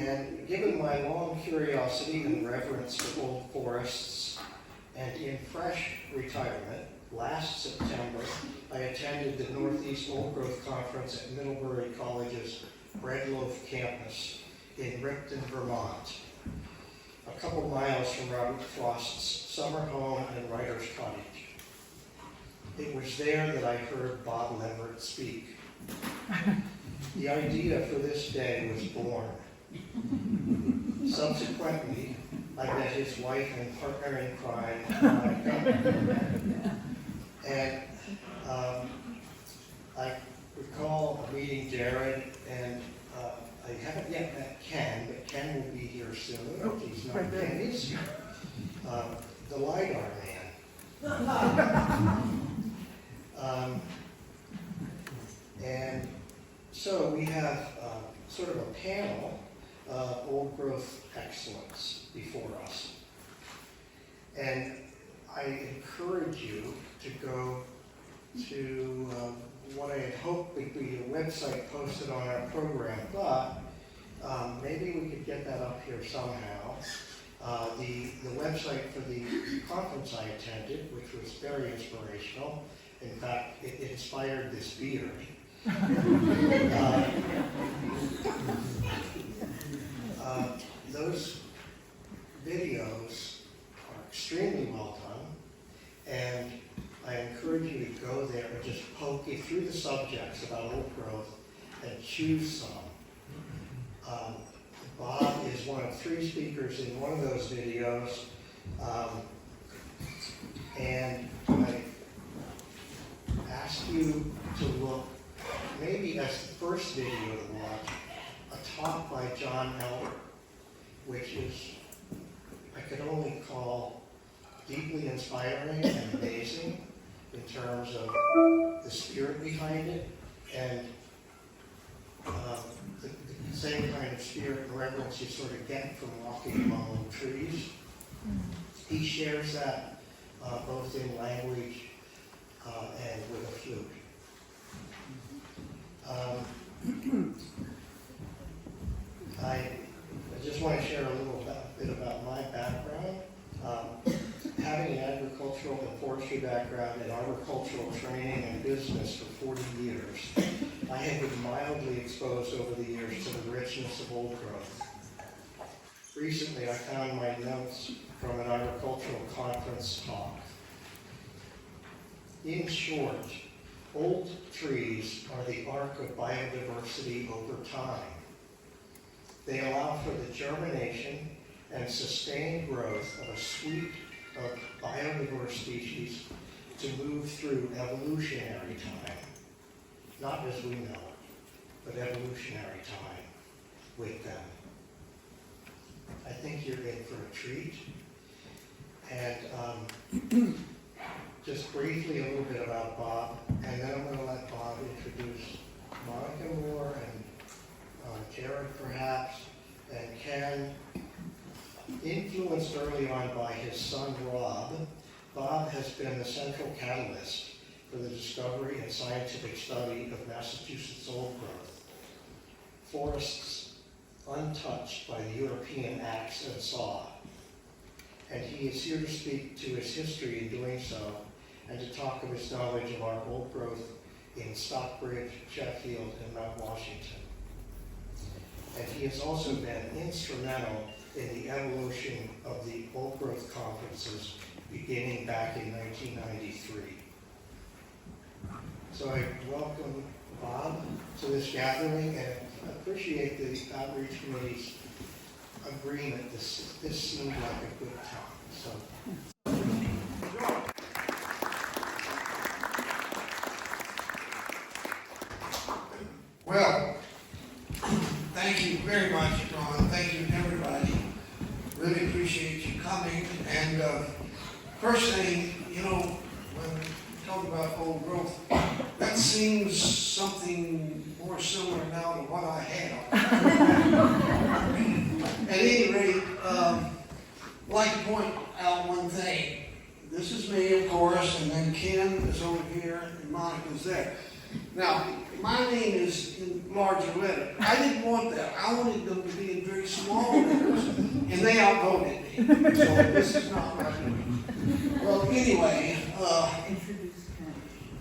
And given my long curiosity and reverence for old forests, and in fresh retirement, last September, I attended the Northeast Old Growth Conference at Middlebury College's Breadloaf campus in Ripton, Vermont, a couple miles from Robert Frost's summer home and writer's cottage. It was there that I heard Bob Leverett speak. The idea for this day was born. Subsequently, I met his wife and partner in crime, Monica. And I recall meeting Jared, and I haven't yet met Ken, but Ken will be here soon. If he's not Ken is here. The LiDAR man. And so we have sort of a panel of old growth excellence before us. And I encourage you to go to what I had hoped would be a website posted on our program, but maybe we could get that up here somehow. The website for the conference I attended, which was very inspirational. In fact, it inspired this beard. Those videos are extremely well done, and I encourage you to go there and just poke through the subjects about old growth and choose some. Bob is one of 3 speakers in one of those videos, and I ask you to look, maybe as the first video to watch, a talk by John Elder, which is, I could only call deeply inspiring and amazing in terms of the spirit behind it, and the same kind of spirit and reverence you sort of get from walking among old trees. He shares that both in language and with a flute. I just want to share a little bit about my background. Having an agricultural and forestry background in arboricultural training and business for 40 years, I have been mildly exposed over the years to the richness of old growth. Recently, I found my notes from an agricultural conference talk. In short, old trees are the ark of biodiversity over time. They allow for the germination and sustained growth of a suite of biodiverse species to move through evolutionary time, not as we know it, but evolutionary time with them. I think you're in for a treat. And just briefly a little bit about Bob, and then I'm going to let Bob introduce Monica more, and Jared perhaps, and Ken. Influenced early on by his son Rob, Bob has been the central catalyst for the discovery and scientific study of Massachusetts old growth, forests untouched by the European axe and saw. And he is here to speak to his history in doing so, and to talk of his knowledge of our old growth in Stockbridge, Sheffield, and Mount Washington. And he has also been instrumental in the evolution of the old growth conferences beginning back in 1993. So I welcome Bob to this gathering, and I appreciate the Outreach Committee's agreement. This seemed like a good time. So. Well, thank you very much, Ron. Thank you, everybody. Really appreciate you coming. And first thing, you know, when we talk about old growth, that seems something more similar now to what I have. At any rate, I'd like to point out one thing. This is me, of course, and then Ken is over here, and Monica's there. Now, my name is in larger letter. I didn't want that. I wanted them to be in very small letters, and they outvoted me. So this is not my doing. Well, anyway,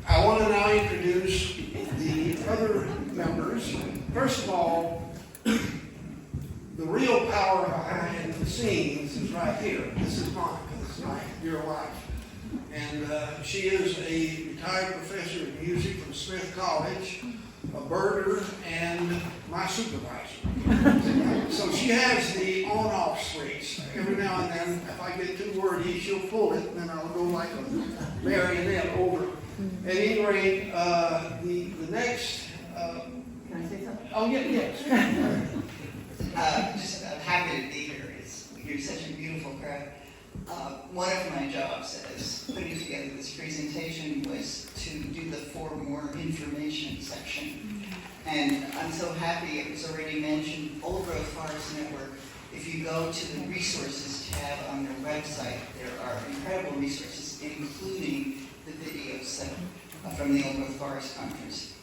I want to now introduce the other members. First of all, the real power behind the scenes is right here. This is Monica. This is my dear wife. And she is a retired professor of music from Smith College, a birder, and my supervisor. So she has the on-off switch. Every now and then, if I get too wordy, she'll pull it, and then I'll go like a marionette over. At any rate, the next... Can I say something? Oh, yeah, yes. I'm happy to be here. You're such a beautiful crowd. One of my jobs as putting together this presentation was to do the For More Information section. And I'm so happy, it was already mentioned, Old Growth Forest Network. If you go to the resources tab on their website, there are incredible resources, including the videos from the Old Growth Forest Conference.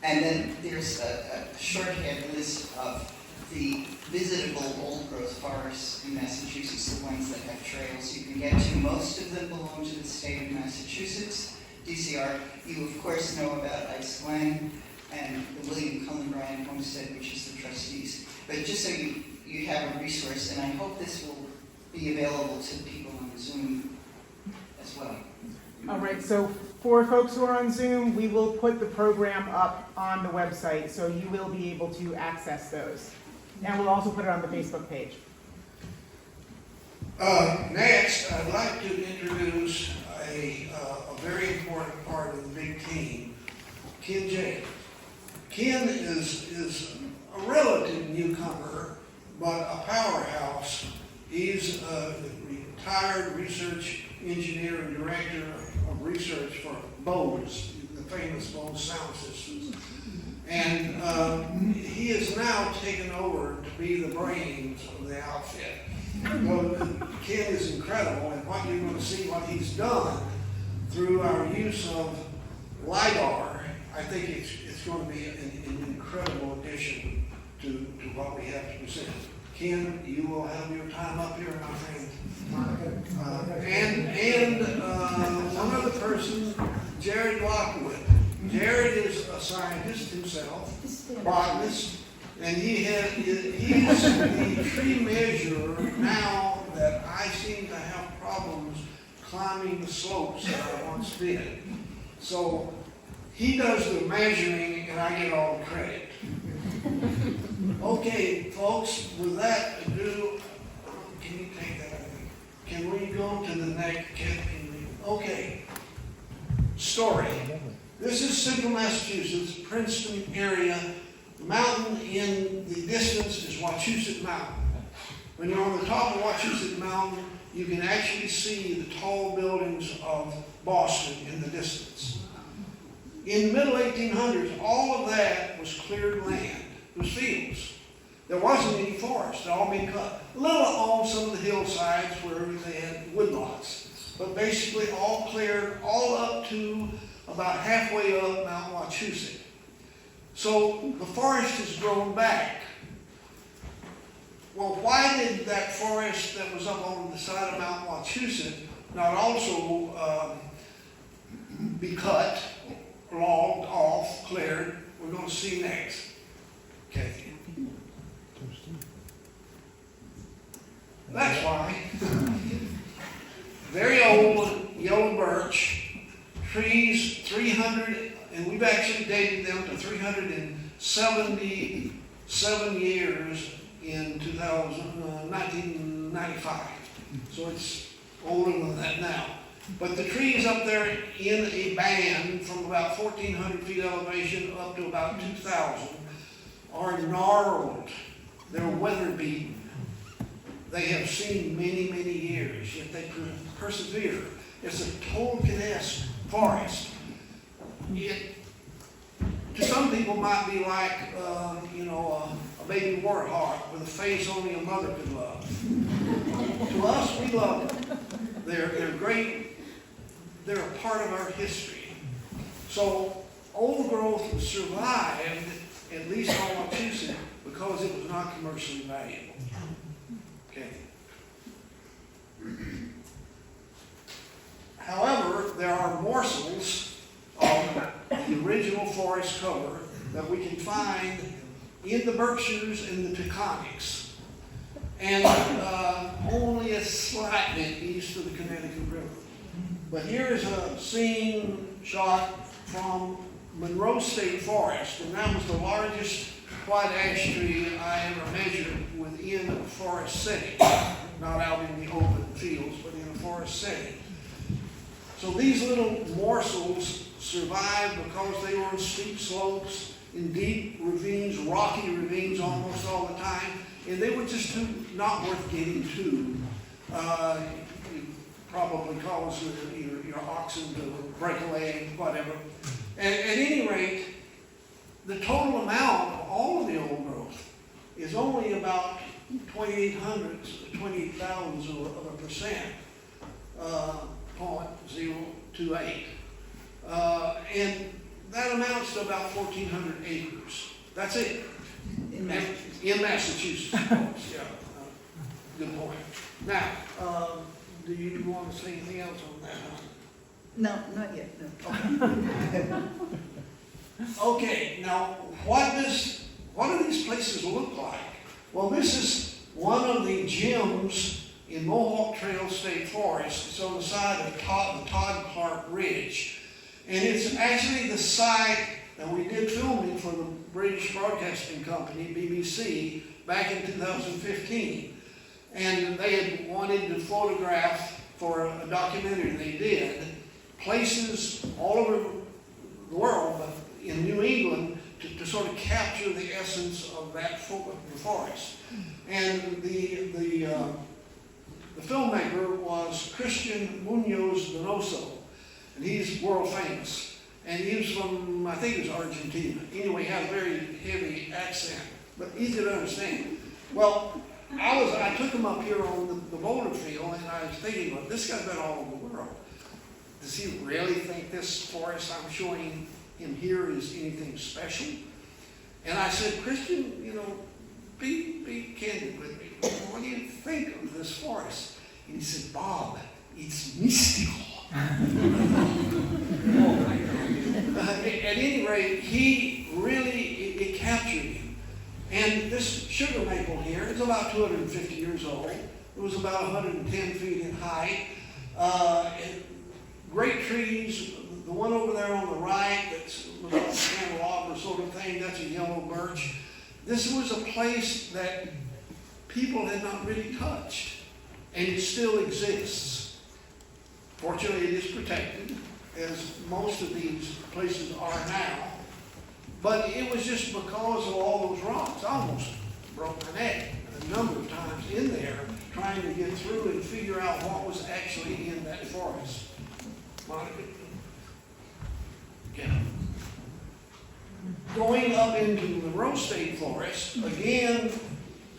And then there's a shorthand list of the visitable old growth forests in Massachusetts, the ones that have trails you can get to. Most of them belong to the state of Massachusetts, DCR. You, of course, know about Ice Glen and the William Cullen Bryant Homestead, which is the trustees. But just so you have a resource, and I hope this will be available to people on Zoom as well. All right, so for folks who are on Zoom, we will put the program up on the website, so you will be able to access those. And we'll also put it on the Facebook page. Next, I'd like to introduce a very important part of the big team, Ken J. Ken is a relative newcomer, but a powerhouse. He's a retired research engineer and director of research for Bose, the famous Bose sound systems. And he is now taken over to be the brains of the outfit. Well, Ken is incredible, and what you're going to see what he's done through our use of LiDAR, I think it's going to be an incredible addition to what we have to present. Ken, you will have your time up here, my friend. And one other person, Jared Lockwood. Jared is a scientist himself, botanist, and he's the tree measurer now that I seem to have problems climbing the slopes that I once did. So he does the measuring and I get all the credit. Okay, folks, with that ado, can you take that? Can we go to the next? Okay. Story. This is central Massachusetts, Princeton area. The mountain in the distance is Wachusett Mountain. When you're on the top of Wachusett Mountain, you can actually see the tall buildings of Boston in the distance. In the middle 1800s, all of that was cleared land. It was fields. There wasn't any forest. It all been cut. A little on some of the hillsides where they had woodlots. But basically all cleared, all up to about halfway up Mount Wachusett. So the forest has grown back. Well, why did that forest that was up on the side of Mount Wachusett not also be cut, logged off, cleared? We're going to see next. Okay. That's why. Very old yellow birch. Trees 300, and we've actually dated them to 377 years in 1995. So it's older than that now. But the trees up there in a band from about 1,400 feet elevation up to about 2,000 are gnarled. They're weather beaten. They have seen many, many years, yet they persevere. It's a Tolkien-esque forest. It, to some people, might be like, a baby warthog with a face only a mother could love. To us, we love them. They're great. They're a part of our history. So old growth survived, at least on Wachusett, because it was not commercially valuable. Okay. However, there are morsels of the original forest cover that we can find in the Berkshires and the Taconics, and only a slight bit east of the Connecticut River. But here is a scene shot from Monroe State Forest, and that was the largest white ash tree I ever measured within a forest setting, not out in the open fields, but in a forest setting. So these little morsels survived because they were on steep slopes, in deep ravines, rocky ravines almost all the time, and they were just not worth getting to. Probably cause your oxen to break a leg, whatever. And at any rate, the total amount of all of the old growth is only about 0.028 of a percent, 0.028. And that amounts to about 1,400 acres. That's it. In Massachusetts. In Massachusetts, of course, yeah. Good point. Now, do you want to say anything else on that? No, not yet, no. Okay, now what do these places look like? Well, this is one of the gems in Mohawk Trail State Forest. It's on the side of the Todd Clark Ridge. And it's actually the site that we did filming for the British Broadcasting Company, BBC, back in 2015. And they had wanted to photograph for a documentary they did, places all over the world, but in New England, to sort of capture the essence of that the forest. And the filmmaker was Christian Munoz Donoso, and he's world famous. And he was from, I think it was Argentina. Anyway, he had a very heavy accent, but easy to understand. Well, I took him up here on the boulder field, and I was thinking, well, this guy's been all over the world. Does he really think this forest I'm showing him here is anything special? And I said, Christian, be candid with me. What do you think of this forest? And he said, Bob, it's mystical. At any rate, it captured him. And this sugar maple here is about 250 years old. It was about 110 feet in height. Great trees. The one over there on the right that's a candelabra sort of thing, that's a yellow birch. This was a place that people had not really touched, and it still exists. Fortunately, it is protected, as most of these places are now. But it was just because of all those rocks. I almost broke my neck a number of times in there trying to get through and figure out what was actually in that forest. Monica? Yeah. Going up into the Monroe State Forest, again,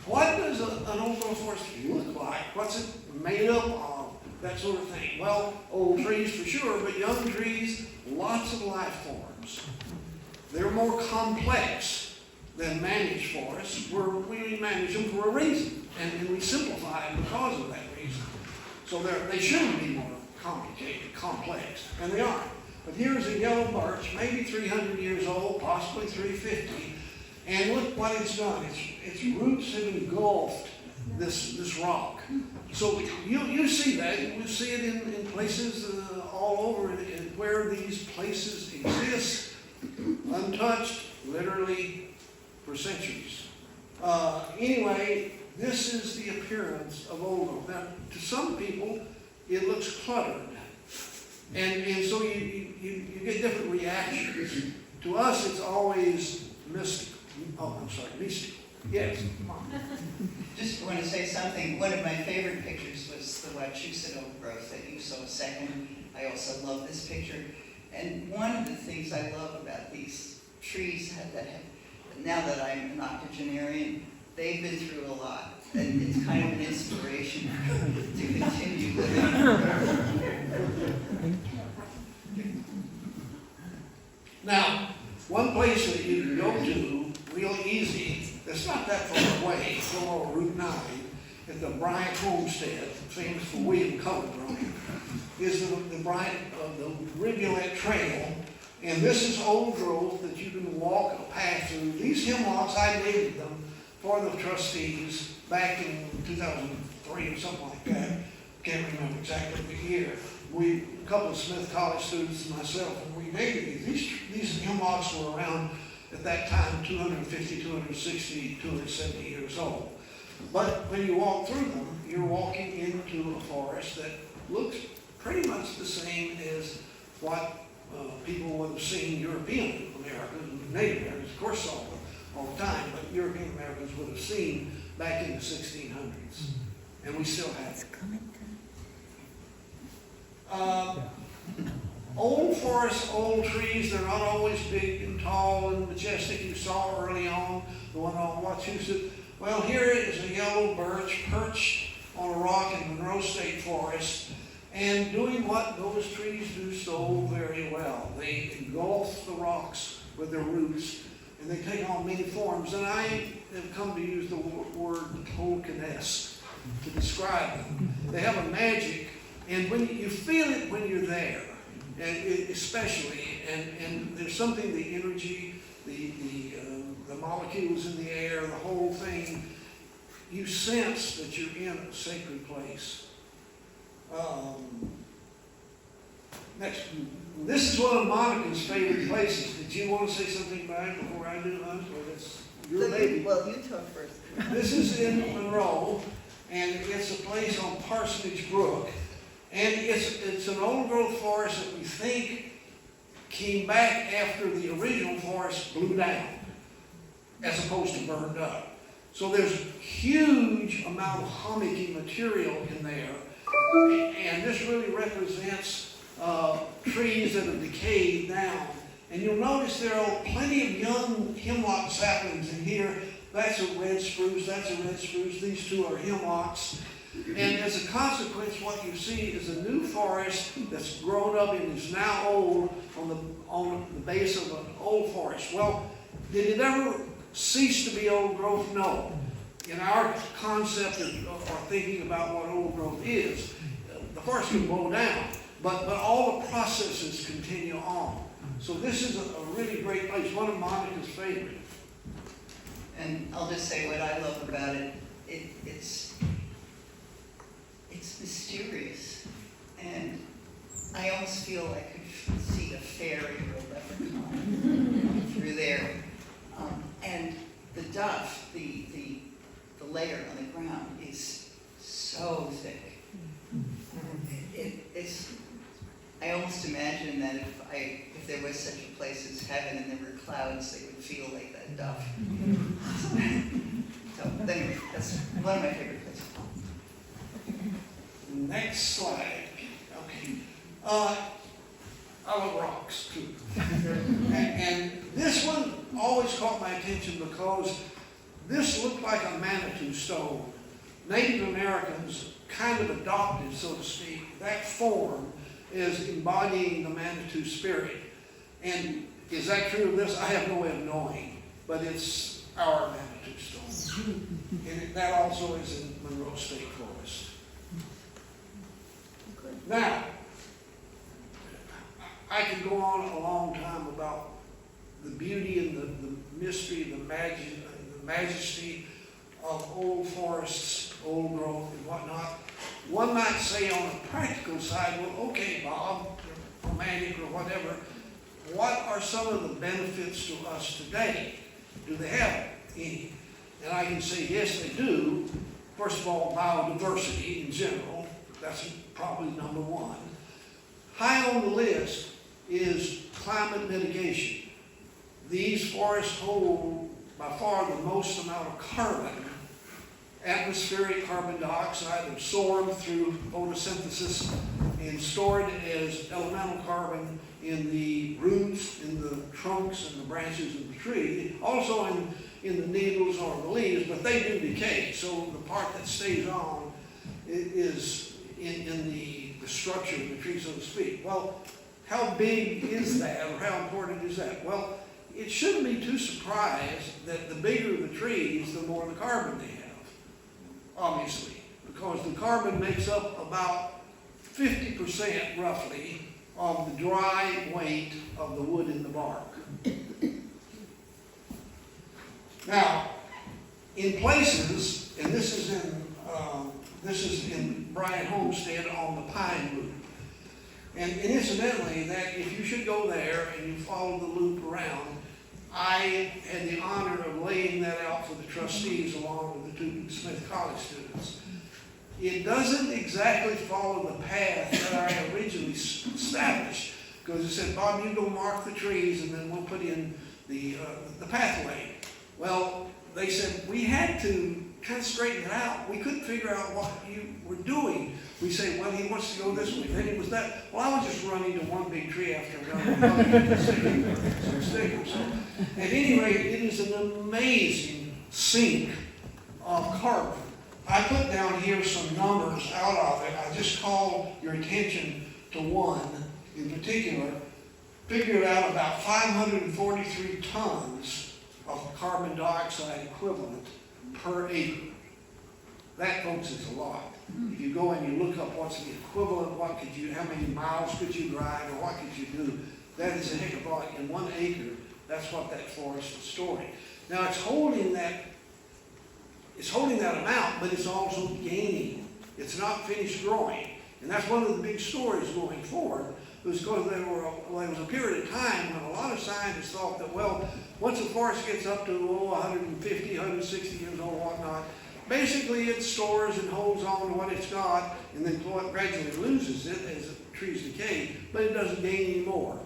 what does an old growth forest look like? What's it made up of? That sort of thing. Well, old trees for sure, but young trees, lots of life forms. They're more complex than managed forests, where we manage them for a reason, and we simplify them because of that reason. So they shouldn't be more complicated, complex, and they aren't. But here's a yellow birch, maybe 300 years old, possibly 350, and look what it's done. Its roots have engulfed this rock. So you see that. You see it in places all over, and where these places exist, untouched, literally, for centuries. Anyway, this is the appearance of old growth. Now, to some people, it looks cluttered. And so you get different reactions. To us, it's always mystical. Oh, I'm sorry, mystical. Yes, Mom. Just want to say something. One of my favorite pictures was the Wachusett old growth that you saw a second. I also love this picture. And one of the things I love about these trees that have, now that I'm an octogenarian, they've been through a lot. And it's kind of an inspiration to continue living. Now, one place that you can go to real easy, that's not that far away, it's on Route 9, at the Bryant Homestead, famous for William Cullen Bryant, is the Rivulet Trail. And this is old growth that you can walk a path through. These hemlocks, I named them for the trustees back in 2003 or something like that. Can't remember exactly the year. A couple of Smith College students and myself, and we named these hemlocks were around at that time 250, 260, 270 years old. But when you walk through them, you're walking into a forest that looks pretty much the same as what people would have seen European Americans, Native Americans, of course, saw them all the time, but European Americans would have seen back in the 1600s. And we still have it. Old forests, old trees, they're not always big and tall and majestic. You saw early on, the one on Wachusett. Well, here is a yellow birch perched on a rock in Monroe State Forest and doing what those trees do so very well. They engulf the rocks with their roots, and they take on many forms. And I have come to use the word Tolkien-esque to describe them. They have a magic, and when you feel it when you're there, and especially, and there's something, the energy, the molecules in the air, the whole thing, you sense that you're in a sacred place. Next, this is one of Monica's favorite places. Did you want to say something about it before I do, Hunt? Or that's your baby? Well, you talk first. This is in Monroe, and it's a place on Parsonage Brook. And it's an old growth forest that we think came back after the original forest blew down, as opposed to burned up. So there's huge amount of hummocky material in there, and this really represents trees that have decayed down. And you'll notice there are plenty of young hemlock saplings in here. That's a red spruce, that's a red spruce, these two are hemlocks. And as a consequence, what you see is a new forest that's grown up and is now old on the base of an old forest. Well, did it ever cease to be old growth? No. In our concept of thinking about what old growth is, the forest can blow down, but all the processes continue on. So this is a really great place, one of Monica's favorite. And I'll just say what I love about it, it's mysterious. And I almost feel I could see a fairy or a leprechaun through there. And the duff, the layer on the ground is so thick. I almost imagine that if there was such a place as heaven and there were clouds, they would feel like that duff. So anyway, that's one of my favorite places. Next slide. Okay. I love rocks too. and this one always caught my attention because this looked like a Manitou stone. Native Americans kind of adopted, so to speak, that form as embodying the Manitou spirit. And is that true of this? I have no way of knowing, but it's our Manitou stone. And that also is in Monroe State Forest. Now, I could go on a long time about the beauty and the mystery, the majesty of old forests, old growth and whatnot. One might say on a practical side, well, okay, Bob, romantic or whatever, what are some of the benefits to us today? Do they have any? And I can say, yes, they do. First of all, biodiversity in general. That's probably number one. High on the list is climate mitigation. These forests hold by far the most amount of carbon, atmospheric carbon dioxide absorbed through photosynthesis and stored as elemental carbon in the roots, in the trunks and the branches of the tree, also in the needles or the leaves, but they do decay. So the part that stays on is in the structure of the tree, so to speak. Well, how big is that, or how important is that? Well, it shouldn't be too surprised that the bigger the trees, the more the carbon they have, obviously, because the carbon makes up about 50% roughly of the dry weight of the wood in the bark. Now, in places, and this is in Bryan Homestead on the Pine Loop. And incidentally, that if you should go there and you follow the loop around, I had the honor of laying that out for the trustees along with the two Smith College students. It doesn't exactly follow the path that I originally established, because it said, Bob, you go mark the trees and then we'll put in the pathway. Well, they said we had to kind of straighten it out. We couldn't figure out what you were doing. We say, well, he wants to go this way, then it was that. Well, I was just running to one big tree after another. So, at any rate, it is an amazing sink of carbon. I put down here some numbers out of it. I just called your attention to one in particular. Figured out about 543 tons of carbon dioxide equivalent per acre. That, folks, is a lot. If you go and you look up what's the equivalent, how many miles could you drive, or what could you do, that is a heck of a lot. In 1 acre, that's what that forest is storing. Now, it's holding that amount, but it's also gaining. It's not finished growing. And that's one of the big stories going forward, was because there was a period of time when a lot of scientists thought that, well, once the forest gets up to 150, 160 years old, whatnot, basically it stores and holds on to what it's got, and then gradually loses it as the trees decay, but it doesn't gain any more.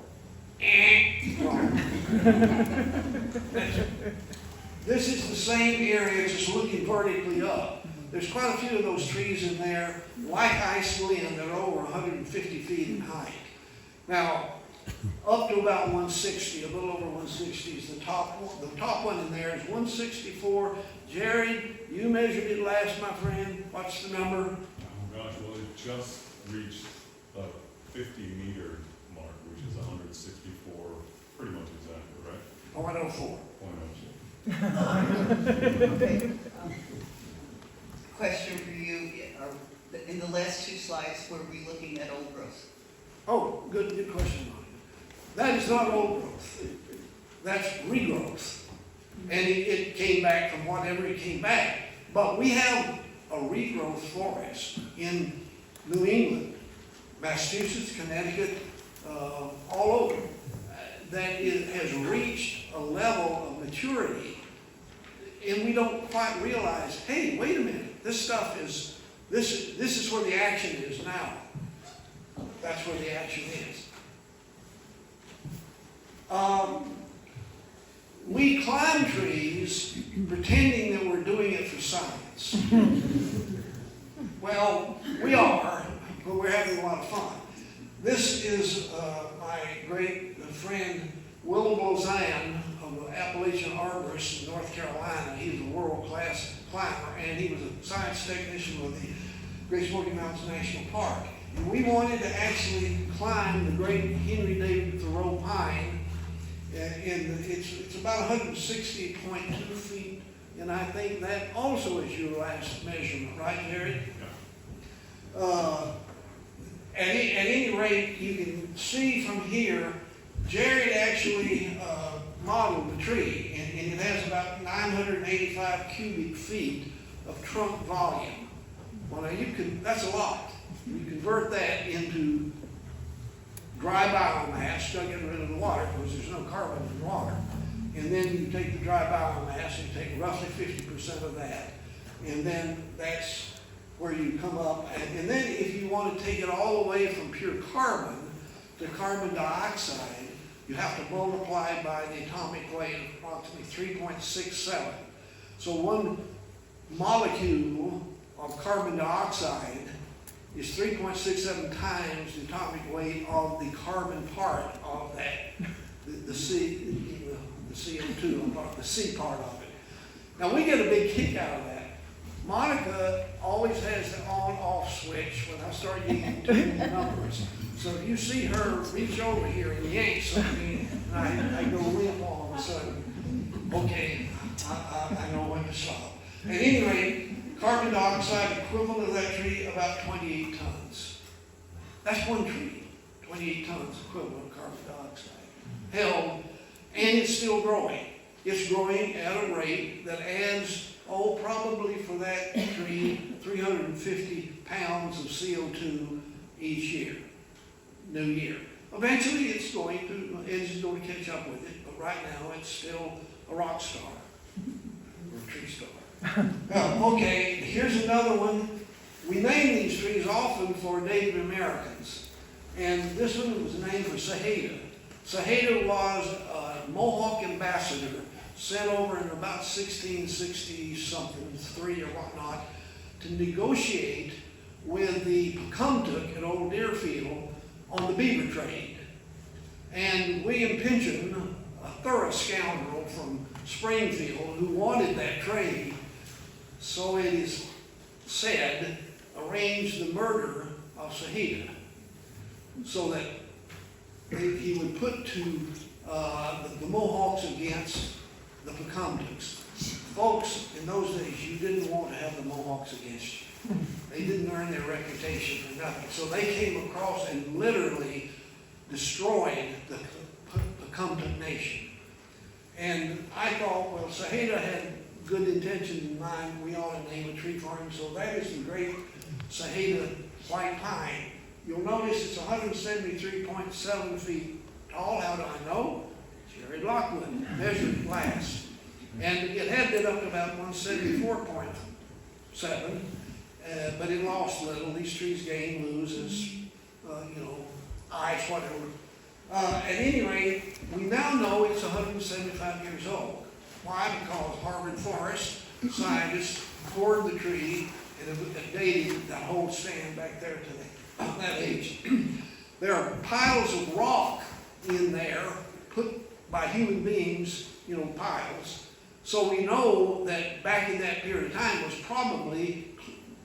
This is the same area, just looking vertically up. There's quite a few of those trees in there, like Ice Lynn, that are over 150 feet in height. Now, up to about 160, a little over 160 is the top one. The top one in there is 164. Jared, you measured it last, my friend. What's the number? Oh gosh, well, it just reached the 50-meter mark, which is 164, pretty much exactly, right? 0.04. 0.04. Okay. Question for you, in the last two slides, were we looking at old growth? Oh, good question, Monica. That is not old growth. That's regrowth. And it came back from whatever it came back. But we have a regrowth forest in New England, Massachusetts, Connecticut, all over, that has reached a level of maturity, and we don't quite realize, hey, wait a minute, this stuff is, this is where the action is now. That's where the action is. We climb trees pretending that we're doing it for science. Well, we are, but we're having a lot of fun. This is my great friend Will Blozan of the Appalachian Arborist in North Carolina. He's a world-class climber, and he was a science technician with the Great Smoky Mountains National Park. And we wanted to actually climb the great Henry David Thoreau pine, and it's about 160.2 feet, and I think that also is your last measurement, right, Jared? Yeah. At any rate, you can see from here, Jared actually modeled the tree, and it has about 985 cubic feet of trunk volume. Well, now that's a lot. You convert that into dry biomass, still getting rid of the water because there's no carbon in water. And then you take the dry biomass and take roughly 50% of that. And then that's where you come up. And then if you want to take it all the way from pure carbon to carbon dioxide, you have to multiply by the atomic weight of approximately 3.67. So one molecule of carbon dioxide is 3.67 times the atomic weight of the carbon part of that, the CO2, the C part of it. Now we get a big kick out of that. Monica always has the on-off switch when I start getting too many numbers. So if you see her reach over here and yank something, and I go limp all of a sudden, okay, I know when to stop. At any rate, carbon dioxide equivalent of that tree, about 28 tons. That's one tree, 28 tons equivalent of carbon dioxide held, and it's still growing. It's growing at a rate that adds, probably for that tree, 350 pounds of CO2 each year, new year. Eventually, it's going to catch up with it, but right now, it's still a rock star, or a tree star. Okay, here's another one. We name these trees often for Native Americans, and this one was named for Saheda. Saheda was a Mohawk ambassador sent over in about 1660-something, 3 or whatnot, to negotiate with the Pocumtuck at Old Deerfield on the beaver trade. And William Pynchon, a thorough scoundrel from Springfield who wanted that trade, so it is said, arranged the murder of Saheda so that he would put to the Mohawks against the Pocumtucks. Folks, in those days, you didn't want to have the Mohawks against you. They didn't earn their reputation for nothing. So they came across and literally destroyed the Pocumtuck Nation. And I thought, well, Saheda had good intentions in mind. We ought to name a tree for him. So that is the great Saheda white pine. You'll notice it's 173.7 feet tall. How do I know? Jerry Lockwood measured glass. And it had been up to about 174.7, but it lost a little. These trees gain, lose as, ice, whatever. At any rate, we now know it's 175 years old. Why? Because Harvard Forest scientists poured the tree and have dated that whole stand back there to that age. There are piles of rock in there put by human beings, piles. So we know that back in that period of time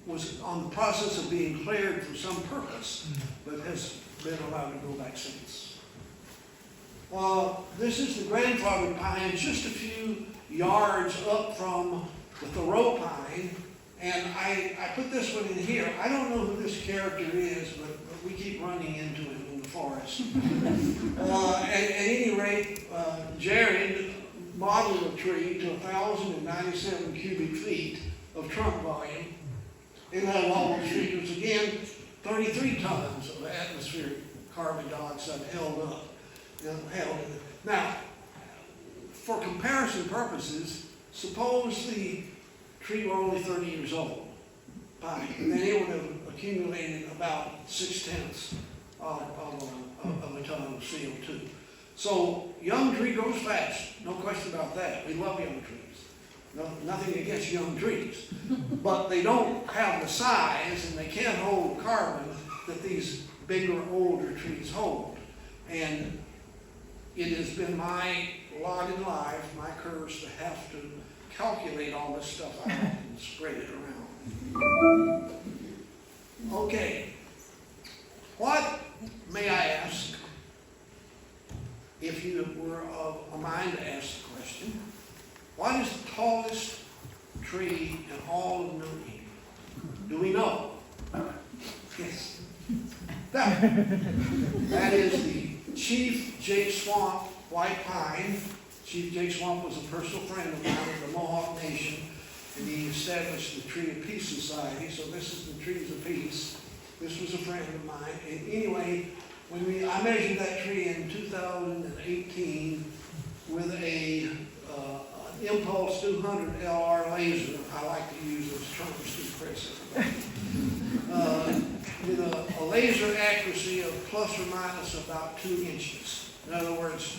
was on the process of being cleared for some purpose, but has been allowed to go back since. This is the grandfather pine, just a few yards up from the Thoreau pine, and I put this one in here. I don't know who this character is, but we keep running into him in the forest. At any rate, Jared modeled a tree to 1,097 cubic feet of trunk volume. In that long tree was again 33 tons of atmospheric carbon dioxide held up. Now, for comparison purposes, suppose the tree were only 30 years old, pine, and then it would have accumulated about 0.6 of a ton of CO2. So young tree grows fast, no question about that. We love young trees. Nothing against young trees, but they don't have the size and they can't hold carbon that these bigger, older trees hold. And it has been my lot in life, my curse, to have to calculate all this stuff out and spread it around. Okay, what, may I ask, if you were of a mind to ask the question, what is the tallest tree in all of New England? Do we know? Yes. That is the Chief Jake Swamp white pine. Chief Jake Swamp was a personal friend of mine of the Mohawk Nation, and he established the Tree of Peace Society. So this is the Trees of Peace. This was a friend of mine. And anyway, I measured that tree in 2018 with a Impulse 200 LR laser. I like to use those terms to impress everybody. With a laser accuracy of plus or minus about 2 inches. In other words,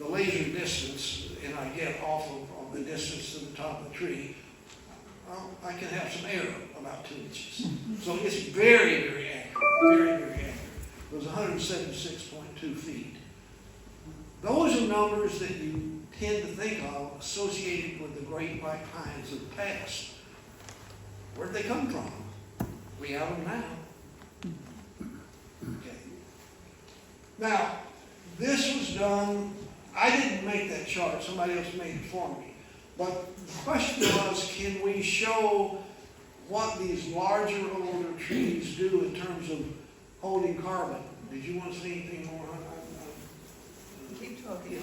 the laser distance, and I get off of the distance to the top of the tree, I can have some error about 2 inches. So it's very, very accurate, very, very accurate. It was 176.2 feet. Those are numbers that you tend to think of associated with the great white pines of the past. Where'd they come from? We have them now. Okay. Now, this was done, I didn't make that chart, somebody else made it for me. But the question was, can we show what these larger, older trees do in terms of holding carbon? Did you want to say anything more on that? Keep talking.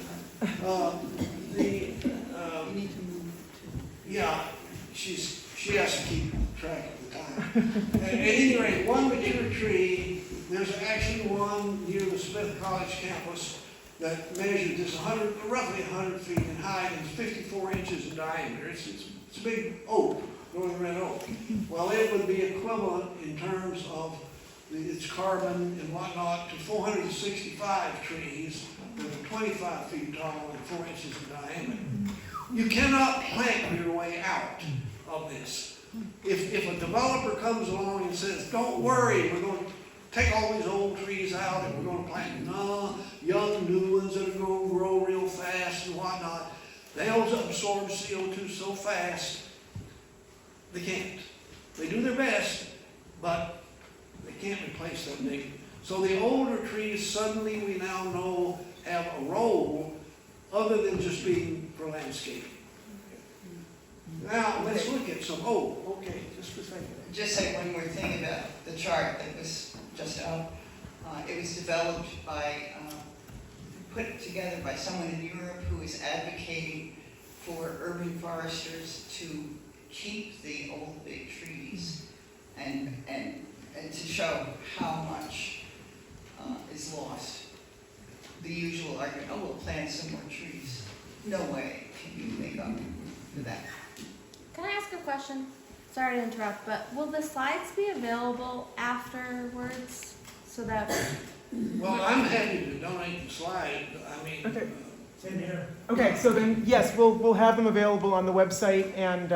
You need to move. Yeah, she has to keep track of the time. At any rate, one mature tree, there's actually one near the Smith College campus that measured this roughly 100 feet in height and 54 inches in diameter. It's a big oak, northern red oak. Well, it would be equivalent in terms of its carbon and whatnot to 465 trees that are 25 feet tall and 4 inches in diameter. You cannot plant your way out of this. If a developer comes along and says, don't worry, we're going to take all these old trees out and we're going to plant young new ones that are going to grow real fast and whatnot, they'll absorb CO2 so fast, they can't. They do their best, but they can't replace that big. So the older trees, suddenly we now know, have a role other than just being for landscaping. Now, let's look at some, just a second. Just say one more thing about the chart that was just up. It was developed by, put together by someone in Europe who is advocating for urban foresters to keep the old big trees and to show how much is lost. The usual argument, we'll plant some more trees. No way can you make up for that. Can I ask a question? Sorry to interrupt, but will the slides be available afterwards so that? Well, I'm happy to donate the slide. Okay. Same here. Okay, so then, yes, we'll have them available on the website and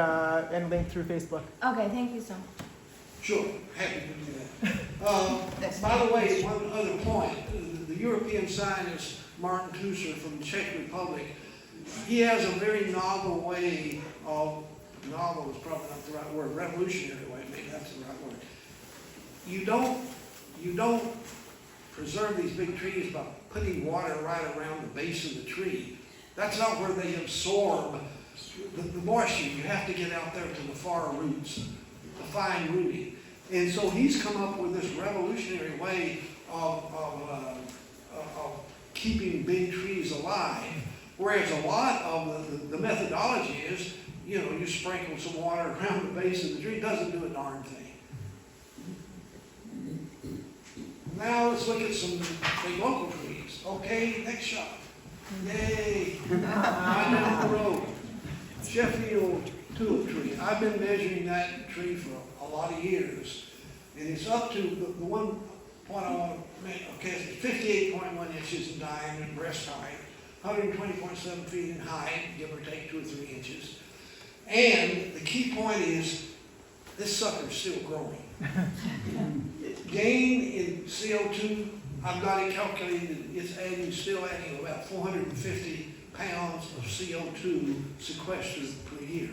linked through Facebook. Okay, thank you so much. Sure, happy to do that. By the way, one other point. The European scientist, Martin Tusser from the Czech Republic, he has a very novel way of, novel is probably not the right word, revolutionary way, maybe that's the right word. You don't preserve these big trees by putting water right around the base of the tree. That's not where they absorb the moisture. You have to get out there to the far roots, the fine rooting. And so he's come up with this revolutionary way of keeping big trees alive. Whereas a lot of the methodology is, you sprinkle some water around the base of the tree. It doesn't do a darn thing. Now let's look at some big local trees. Okay, next shot. Yay! Right down the road. Sheffield tulip tree. I've been measuring that tree for a lot of years. And it's up to the one point I want to make. Okay, it's 58.1 inches in diameter and breast height, 120.7 feet in height, give or take 2 or 3 inches. And the key point is, this sucker is still growing. Gain in CO2, I've got it calculated, it's still adding about 450 pounds of CO2 sequestered per year.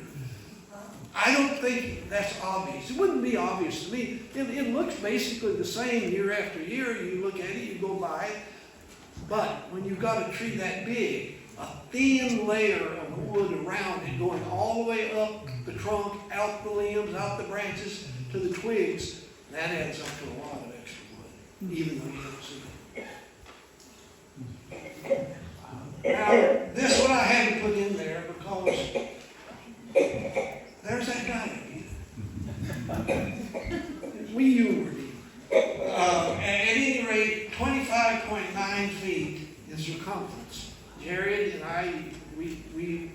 I don't think that's obvious. It wouldn't be obvious to me. It looks basically the same year after year. You look at it, you go by it. But when you've got a tree that big, a thin layer of wood around it going all the way up the trunk, out the limbs, out the branches, to the twigs, that adds up to a lot of extra wood, even though you don't see it. Now, this one I had to put in there because there's that guy again. We humored him. At any rate, 25.9 feet in circumference. Jared and I, we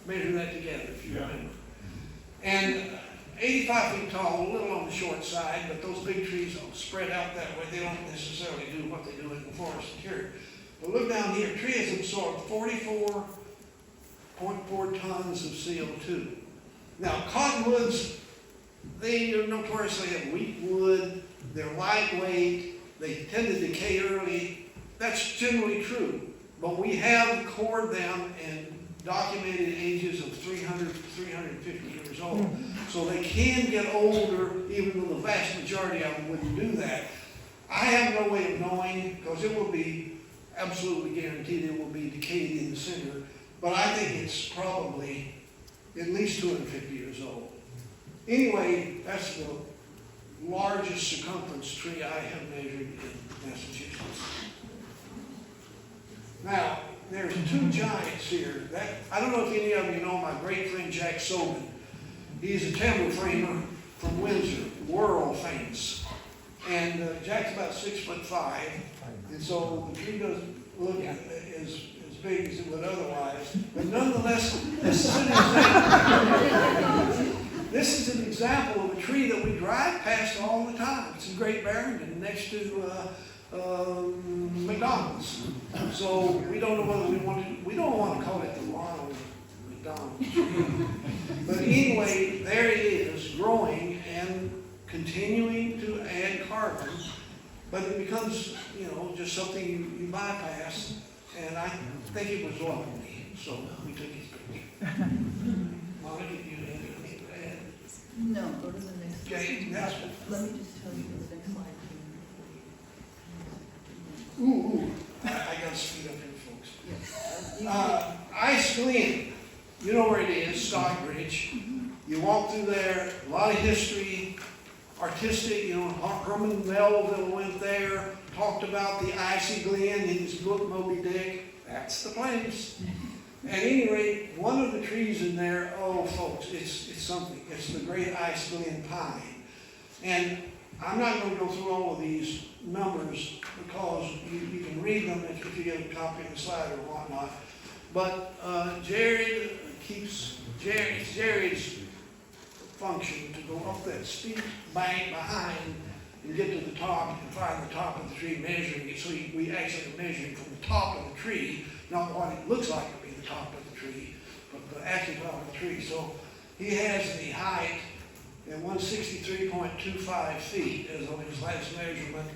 measured that together, if you remember. And 85 feet tall, a little on the short side, but those big trees don't spread out that way. They don't necessarily do what they do in the forest here. But look down here, trees absorb 44.4 tons of CO2. Now, cottonwoods, they notoriously have weak wood, they're lightweight, they tend to decay early. That's generally true. But we have cored them and documented ages of 300, 350 years old. So they can get older, even though the vast majority of them wouldn't do that. I have no way of knowing, because it will be absolutely guaranteed it will be decayed in the center. But I think it's probably at least 250 years old. Anyway, that's the largest circumference tree I have measured in Massachusetts. Now, there's two giants here. I don't know if any of you know my great friend Jack Sobin. He's a timber framer from Windsor, world famous. And Jack's about 6'5", and so the tree doesn't look as big as it would otherwise. But nonetheless, this is an example of a tree that we drive past all the time. It's in Great Barrington, next to McDonald's. So we don't know whether we don't want to call it the Ronald McDonald tree. But anyway, there it is, growing and continuing to add carbon, but it becomes, just something you bypass, and I think it was lonely, so we took his picture. Monica, do you have anything to add? No, go to the next slide. Okay, next one. Let me just tell you the next slide. Ooh, I got to speed up here, folks. Yes. Ice Glen, you know where it is, Stockbridge. You walk through there, a lot of history, artistic, Herman Melville went there, talked about the icy glen in his book Moby Dick. That's the place. At any rate, one of the trees in there, oh folks, it's something. It's the great ice glen pine. And I'm not going to go through all of these numbers because you can read them if you get a copy of the slide or whatnot. But Jared's function to go up that steep bank behind and get to the top and find the top of the tree, measuring it. So we actually measured from the top of the tree, not what it looks like to be the top of the tree, but the actual top of the tree. So he has the height at 163.25 feet as of his last measurement,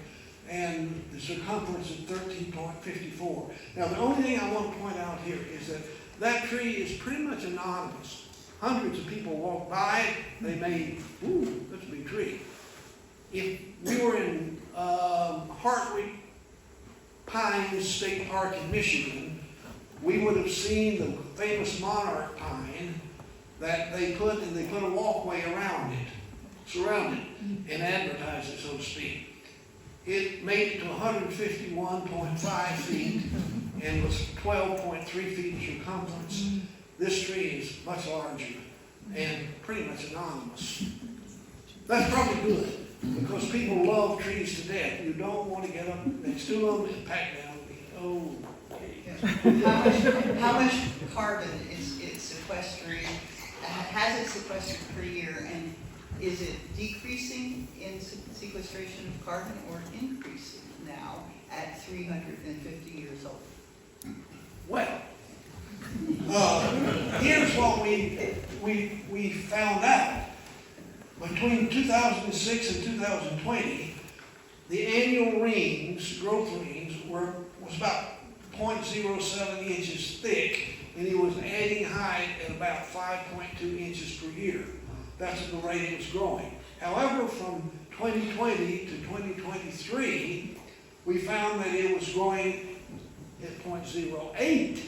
and the circumference is 13.54. Now the only thing I want to point out here is that tree is pretty much anonymous. Hundreds of people walk by, they may, ooh, that's a big tree. If we were in Hartwick Pines State Park in Michigan, we would have seen the famous monarch pine that they put a walkway around it, surround it, and advertise it, so to speak. It made it to 151.5 feet and was 12.3 feet in circumference. This tree is much larger and pretty much anonymous. That's probably good, because people love trees to death. You don't want to get up next to them and pack down the, okay. How much carbon is it sequestering? Has it sequestered per year, and is it decreasing in sequestration of carbon or increasing now at 350 years old? Well, here's what we found out. Between 2006 and 2020, the annual growth rings was about 0.07 inches thick, and it was adding height at about 5.2 inches per year. That's the rate it was growing. However, from 2020 to 2023, we found that it was growing at 0.08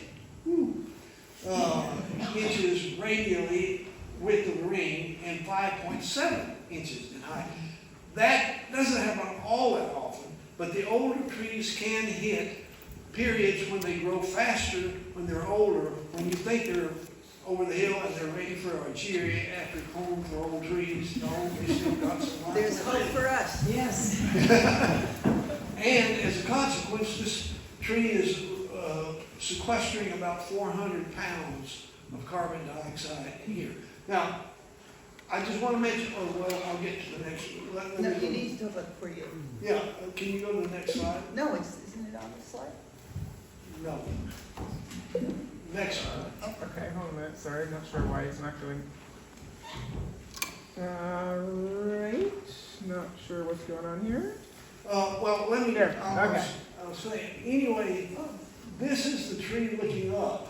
inches radially width of the ring and 5.7 inches in height. That doesn't happen all that often, but the older trees can hit periods when they grow faster when they're older, when you think they're over the hill and they're ready for a geriatric home for old trees. No, they still got some life. There's hope for us. Yes. And as a consequence, this tree is sequestering about 400 pounds of carbon dioxide a year. Now, I just want to mention, I'll get to the next one. No, you need to look for you. Yeah, can you go to the next slide? No, isn't it on the slide? No. Next slide. Okay, hold on a minute, sorry, I'm not sure why it's not going. Alright, not sure what's going on here. Well, let me, There, I okay. was saying, anyway, This is the tree looking up.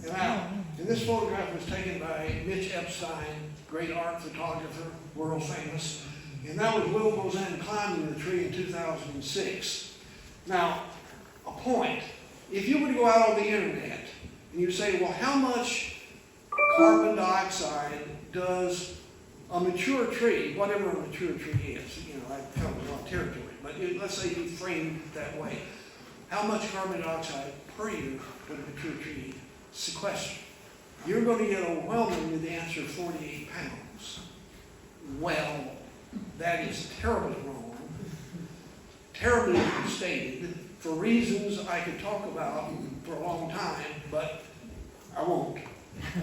Now, and this photograph was taken by Mitch Epstein, great art photographer, world famous. And that was Will Bozan climbing the tree in 2006. Now, a point. If you were to go out on the internet and you say, well, how much carbon dioxide does a mature tree, whatever a mature tree is, you know, I've covered a lot of territory, but let's say you frame it that way. How much carbon dioxide per year would a mature tree sequester? You're going to get overwhelming with the answer of 48 pounds. Well, that is terribly wrong, terribly stated, for reasons I could talk about for a long time, but I won't.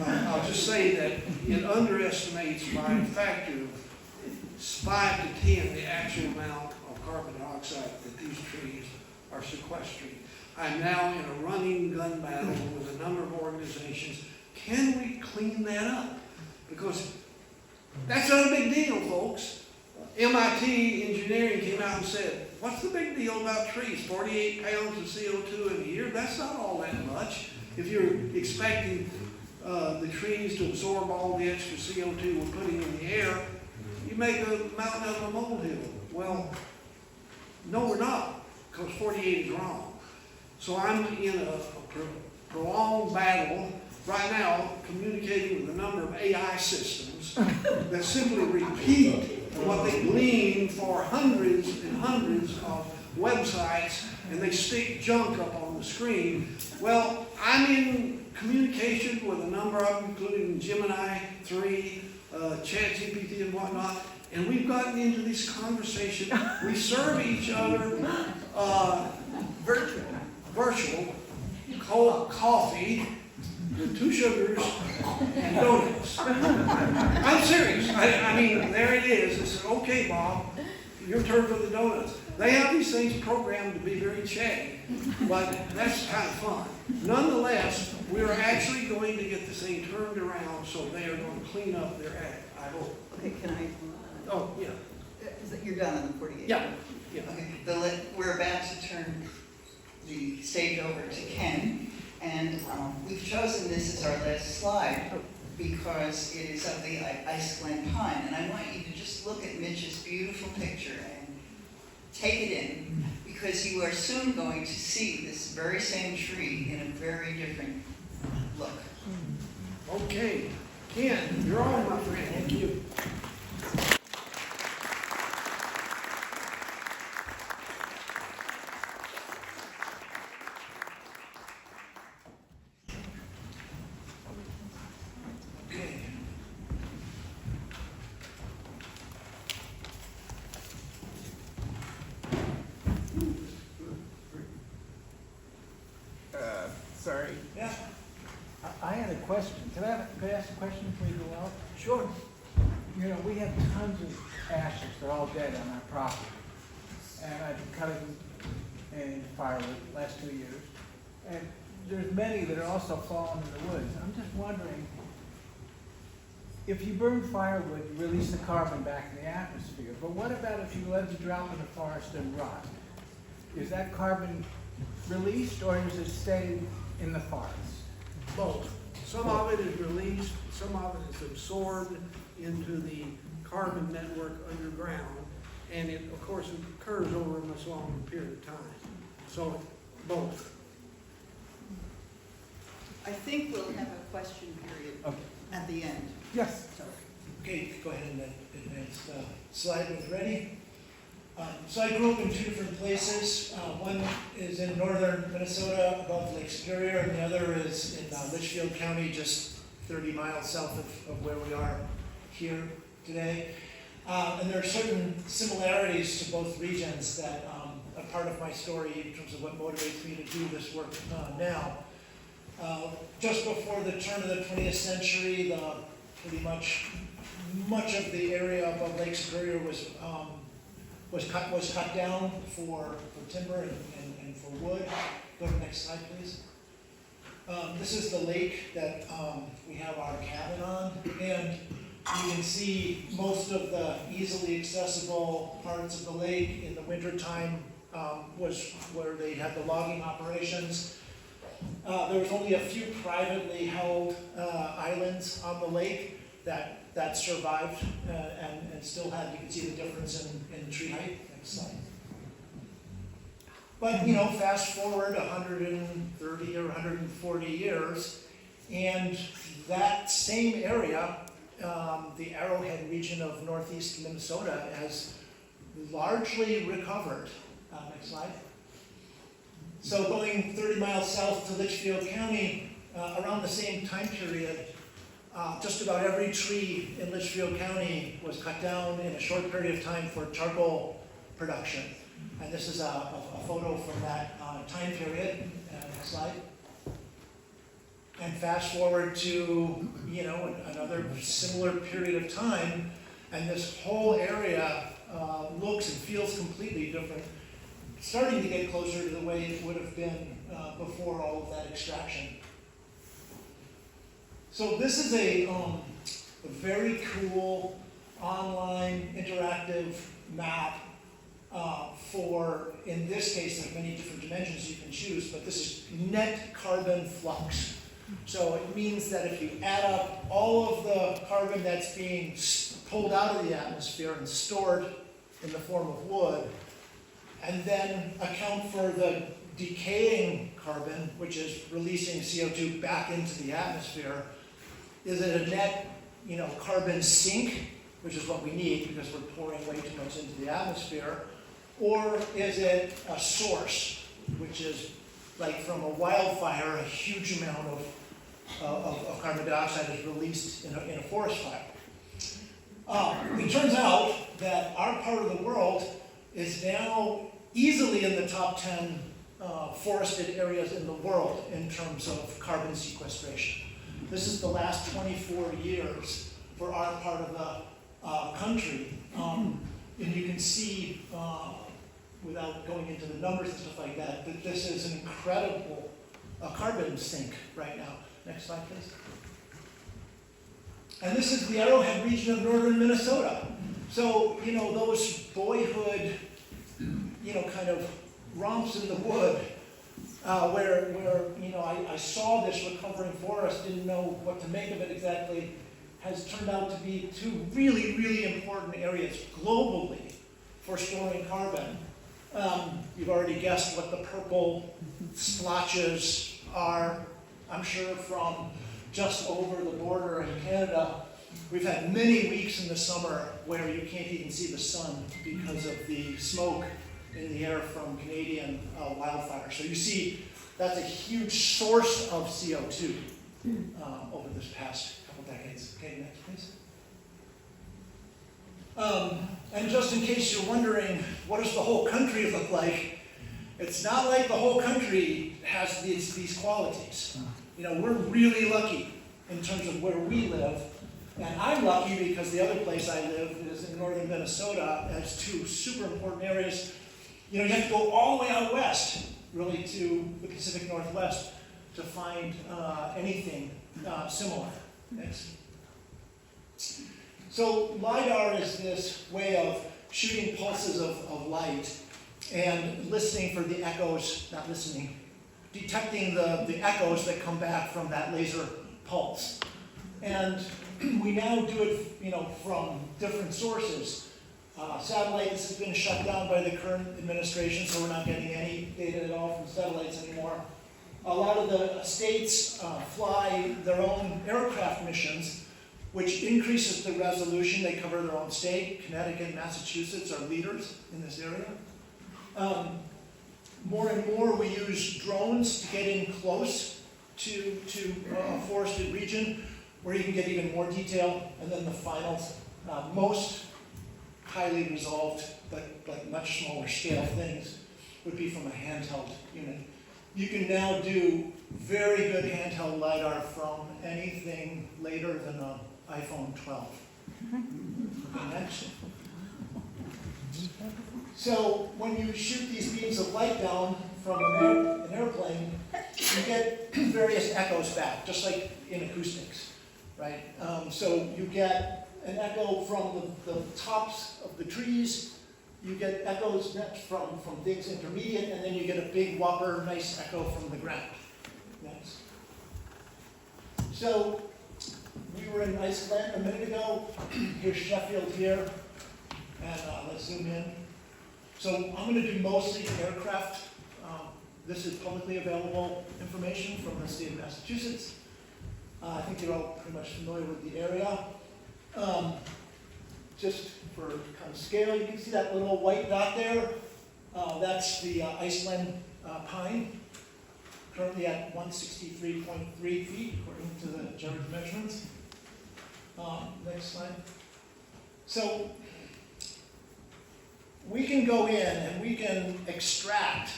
I'll just say that it underestimates by a factor of 5 to 10 the actual amount of carbon dioxide that these trees are sequestering. I'm now in a running gun battle with a number of organizations. Can we clean that up? Because that's not a big deal, folks. MIT engineering came out and said, what's the big deal about trees? 48 pounds of CO2 in a year? That's not all that much. If you're expecting the trees to absorb all the extra CO2 we're putting in the air, you make a mountain out of a molehill. Well, no, we're not, because 48 is wrong. So I'm in a prolonged battle right now, communicating with a number of AI systems that simply repeat what they glean for hundreds and hundreds of websites, and they stick junk up on the screen. Well, I'm in communication with a number of them, including Gemini 3, ChatGPT and whatnot, and we've gotten into this conversation. We serve each other virtual cold coffee with 2 sugars and donuts. I'm serious. I mean, there it is. I said, okay, Bob, your turn for the donuts. They have these things programmed to be very chatty, but that's kind of fun. Nonetheless, we are actually going to get this thing turned around, so they are going to clean up their act, I hope. Okay, can I? Oh, yeah. Is that, you're done on the 48? Yeah. Yeah. Okay, we're about to turn the stage over to Ken, and we've chosen this as our last slide because it is of the Iceland pine, and I want you to just look at Mitch's beautiful picture and take it in, because you are soon going to see this very same tree in a very different look. Okay. Ken, you're on, my friend. Thank you. Sorry. Yeah, I had a question. Could I ask a question before you go out? sure. You know, we have tons of ashes. They're all dead on our property. And I've been cutting in firewood the last 2 years. And there's many that are also falling in the woods. I'm just wondering, if you burn firewood, you release the carbon back in the atmosphere. But what about if you let it drop in the forest and rot? Is that carbon released, or does it stay in the forest? Both. Some of it is released, some of it is absorbed into the carbon network underground, and it, of course, it occurs over a much longer period of time. So, both. I think we'll have a question period Okay. at the end. Yes. Okay, go ahead and advance the slide when you're ready. So I grew up in 2 different places. One is in northern Minnesota above Lake Superior, and the other is in Litchfield County, just 30 miles south of where we are here today. And there are certain similarities to both regions that are part of my story in terms of what motivates me to do this work now. Just before the turn of the 20th century, pretty much of the area above Lake Superior was cut down for timber and for wood. Go to the next slide, please. This is the lake that we have our cabin on, and you can see most of the easily accessible parts of the lake in the wintertime was where they had the logging operations. there was only a few privately held islands on the lake that survived and still had, you can see the difference in tree height. Next slide. But, you know, fast forward 130 or 140 years, and that same area, the Arrowhead region of northeast Minnesota, has largely recovered. Next slide. So going 30 miles south to Litchfield County, around the same time period, just about every tree in Litchfield County was cut down in a short period of time for charcoal production. And this is a photo from that time period. Next slide. And fast forward to, you know, another similar period of time, and this whole area looks and feels completely different, starting to get closer to the way it would have been before all of that extraction. So this is a very cool online interactive map for, in this case, there's many different dimensions you can choose, but this is net carbon flux. So it means that if you add up all of the carbon that's being pulled out of the atmosphere and stored in the form of wood, and then account for the decaying carbon, which is releasing CO2 back into the atmosphere, is it a net, you know, carbon sink, which is what we need because we're pouring way too much into the atmosphere, or is it a source, which is like from a wildfire, a huge amount of carbon dioxide is released in a forest fire. It turns out that our part of the world is now easily in the top 10 forested areas in the world in terms of carbon sequestration. This is the last 24 years for our part of the country. And you can see, without going into the numbers and stuff like that, that this is an incredible carbon sink right now. Next slide, please. And this is the Arrowhead region of northern Minnesota. So, you know, those boyhood, you know, kind of romps in the wood, where you know, I saw this recovering forest, didn't know what to make of it exactly, has turned out to be two really, really important areas globally for storing carbon. You've already guessed what the purple splotches are, I'm sure, from just over the border in Canada. We've had many weeks in the summer where you can't even see the sun because of the smoke in the air from Canadian wildfire. So you see, that's a huge source of CO2 over this past couple decades. Okay, next, please. And just in case you're wondering, what does the whole country look like? It's not like the whole country has these qualities. You know, we're really lucky in terms of where we live. And I'm lucky because the other place I live is in northern Minnesota. It has two super important areas. You know, you have to go all the way out west, really, to the Pacific Northwest to find anything similar. Next. So LiDAR is this way of shooting pulses of light and listening for the echoes, not listening, detecting the echoes that come back from that laser pulse. And we now do it, you know, from different sources. Satellites have been shut down by the current administration, so we're not getting any data at all from satellites anymore. A lot of the states fly their own aircraft missions, which increases the resolution. They cover their own state. Connecticut and Massachusetts are leaders in this area. More and more we use drones to get in close to a forested region where you can get even more detail. And then the final, most highly resolved, but much smaller scale things would be from a handheld unit. You can now do very good handheld LiDAR from anything later than an iPhone 12. Okay, next. So when you shoot these beams of light down from an airplane, you get various echoes back, just like in acoustics, right? So you get an echo from the tops of the trees, you get echoes from things intermediate, and then you get a big whopper, nice echo from the ground. So we were in Iceland a minute ago. Here's Sheffield here. And let's zoom in. So I'm going to do mostly aircraft. This is publicly available information from the state of Massachusetts. I think you're all pretty much familiar with the area. Just for kind of scale, you can see that little white dot there. That's the Iceland pine, currently at 163.3 feet, according to the Jared measurements. Next slide. So we can go in and we can extract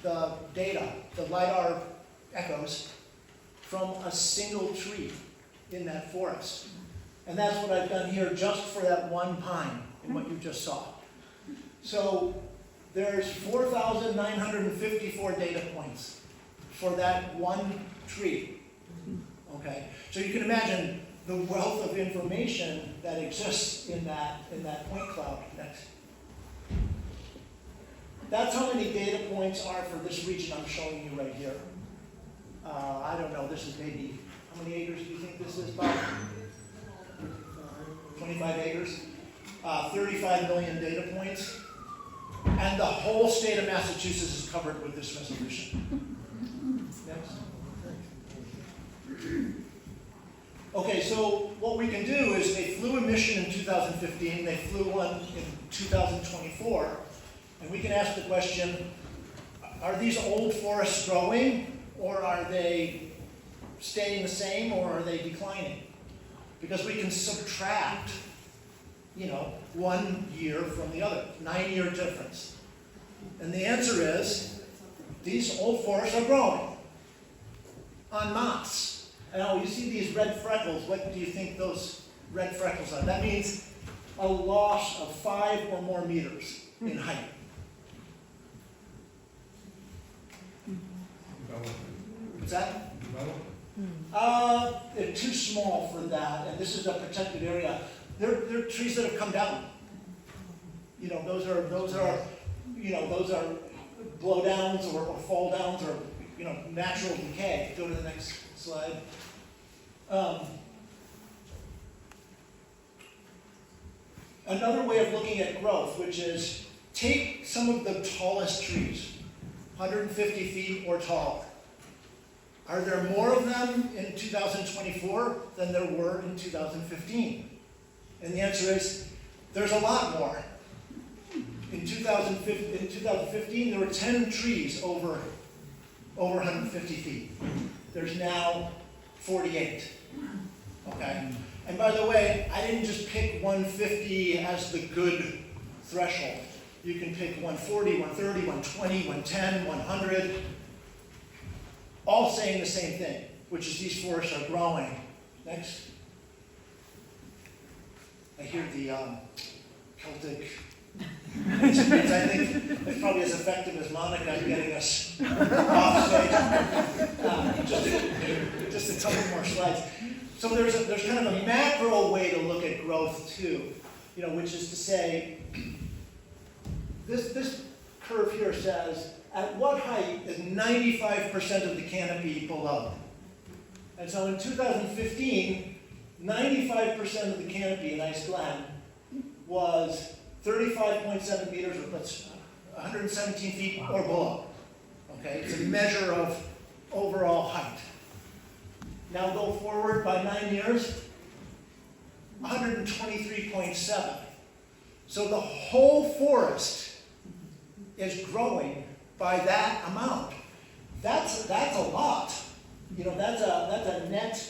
the data, the LiDAR echoes, from a single tree in that forest. And that's what I've done here just for that one pine in what you just saw. So there's 4,954 data points for that one tree. Okay, so you can imagine the wealth of information that exists in that point cloud. Next. That's how many data points are for this region I'm showing you right here. I don't know, this is maybe, how many acres do you think this is, Bob? 25 acres. 35 million data points. And the whole state of Massachusetts is covered with this resolution. Next. Okay, so what we can do is they flew a mission in 2015, they flew one in 2024, and we can ask the question, are these old forests growing, or are they staying the same, or are they declining? Because we can subtract, 1 year from the other, 9-year difference. And the answer is, these old forests are growing en masse. And now you see these red freckles, what do you think those red freckles are? That means a loss of 5 or more meters in height. What's that? They're too small for that, and this is a protected area. They're trees that have come down. Those are blowdowns or fall downs or natural decay. Go to the next slide. Another way of looking at growth, which is take some of the tallest trees, 150 feet or taller. Are there more of them in 2024 than there were in 2015? And the answer is, there's a lot more. In 2015, there were 10 trees over 150 feet. There's now 48. Okay? And by the way, I didn't just pick 150 as the good threshold. You can pick 140, 130, 120, 110, 100. All saying the same thing, which is these forests are growing. Next. I hear the Celtic instruments. I think it's probably as effective as Monica in getting us off stage. Just a couple more slides. So there's kind of a macro way to look at growth too, which is to say, this curve here says, at what height is 95% of the canopy below? And so in 2015, 95% of the canopy in Iceland was 35.7 meters, or that's 117 feet or below. Okay, it's a measure of overall height. Now go forward by 9 years, 123.7. So the whole forest is growing by that amount. That's a lot. That's a net.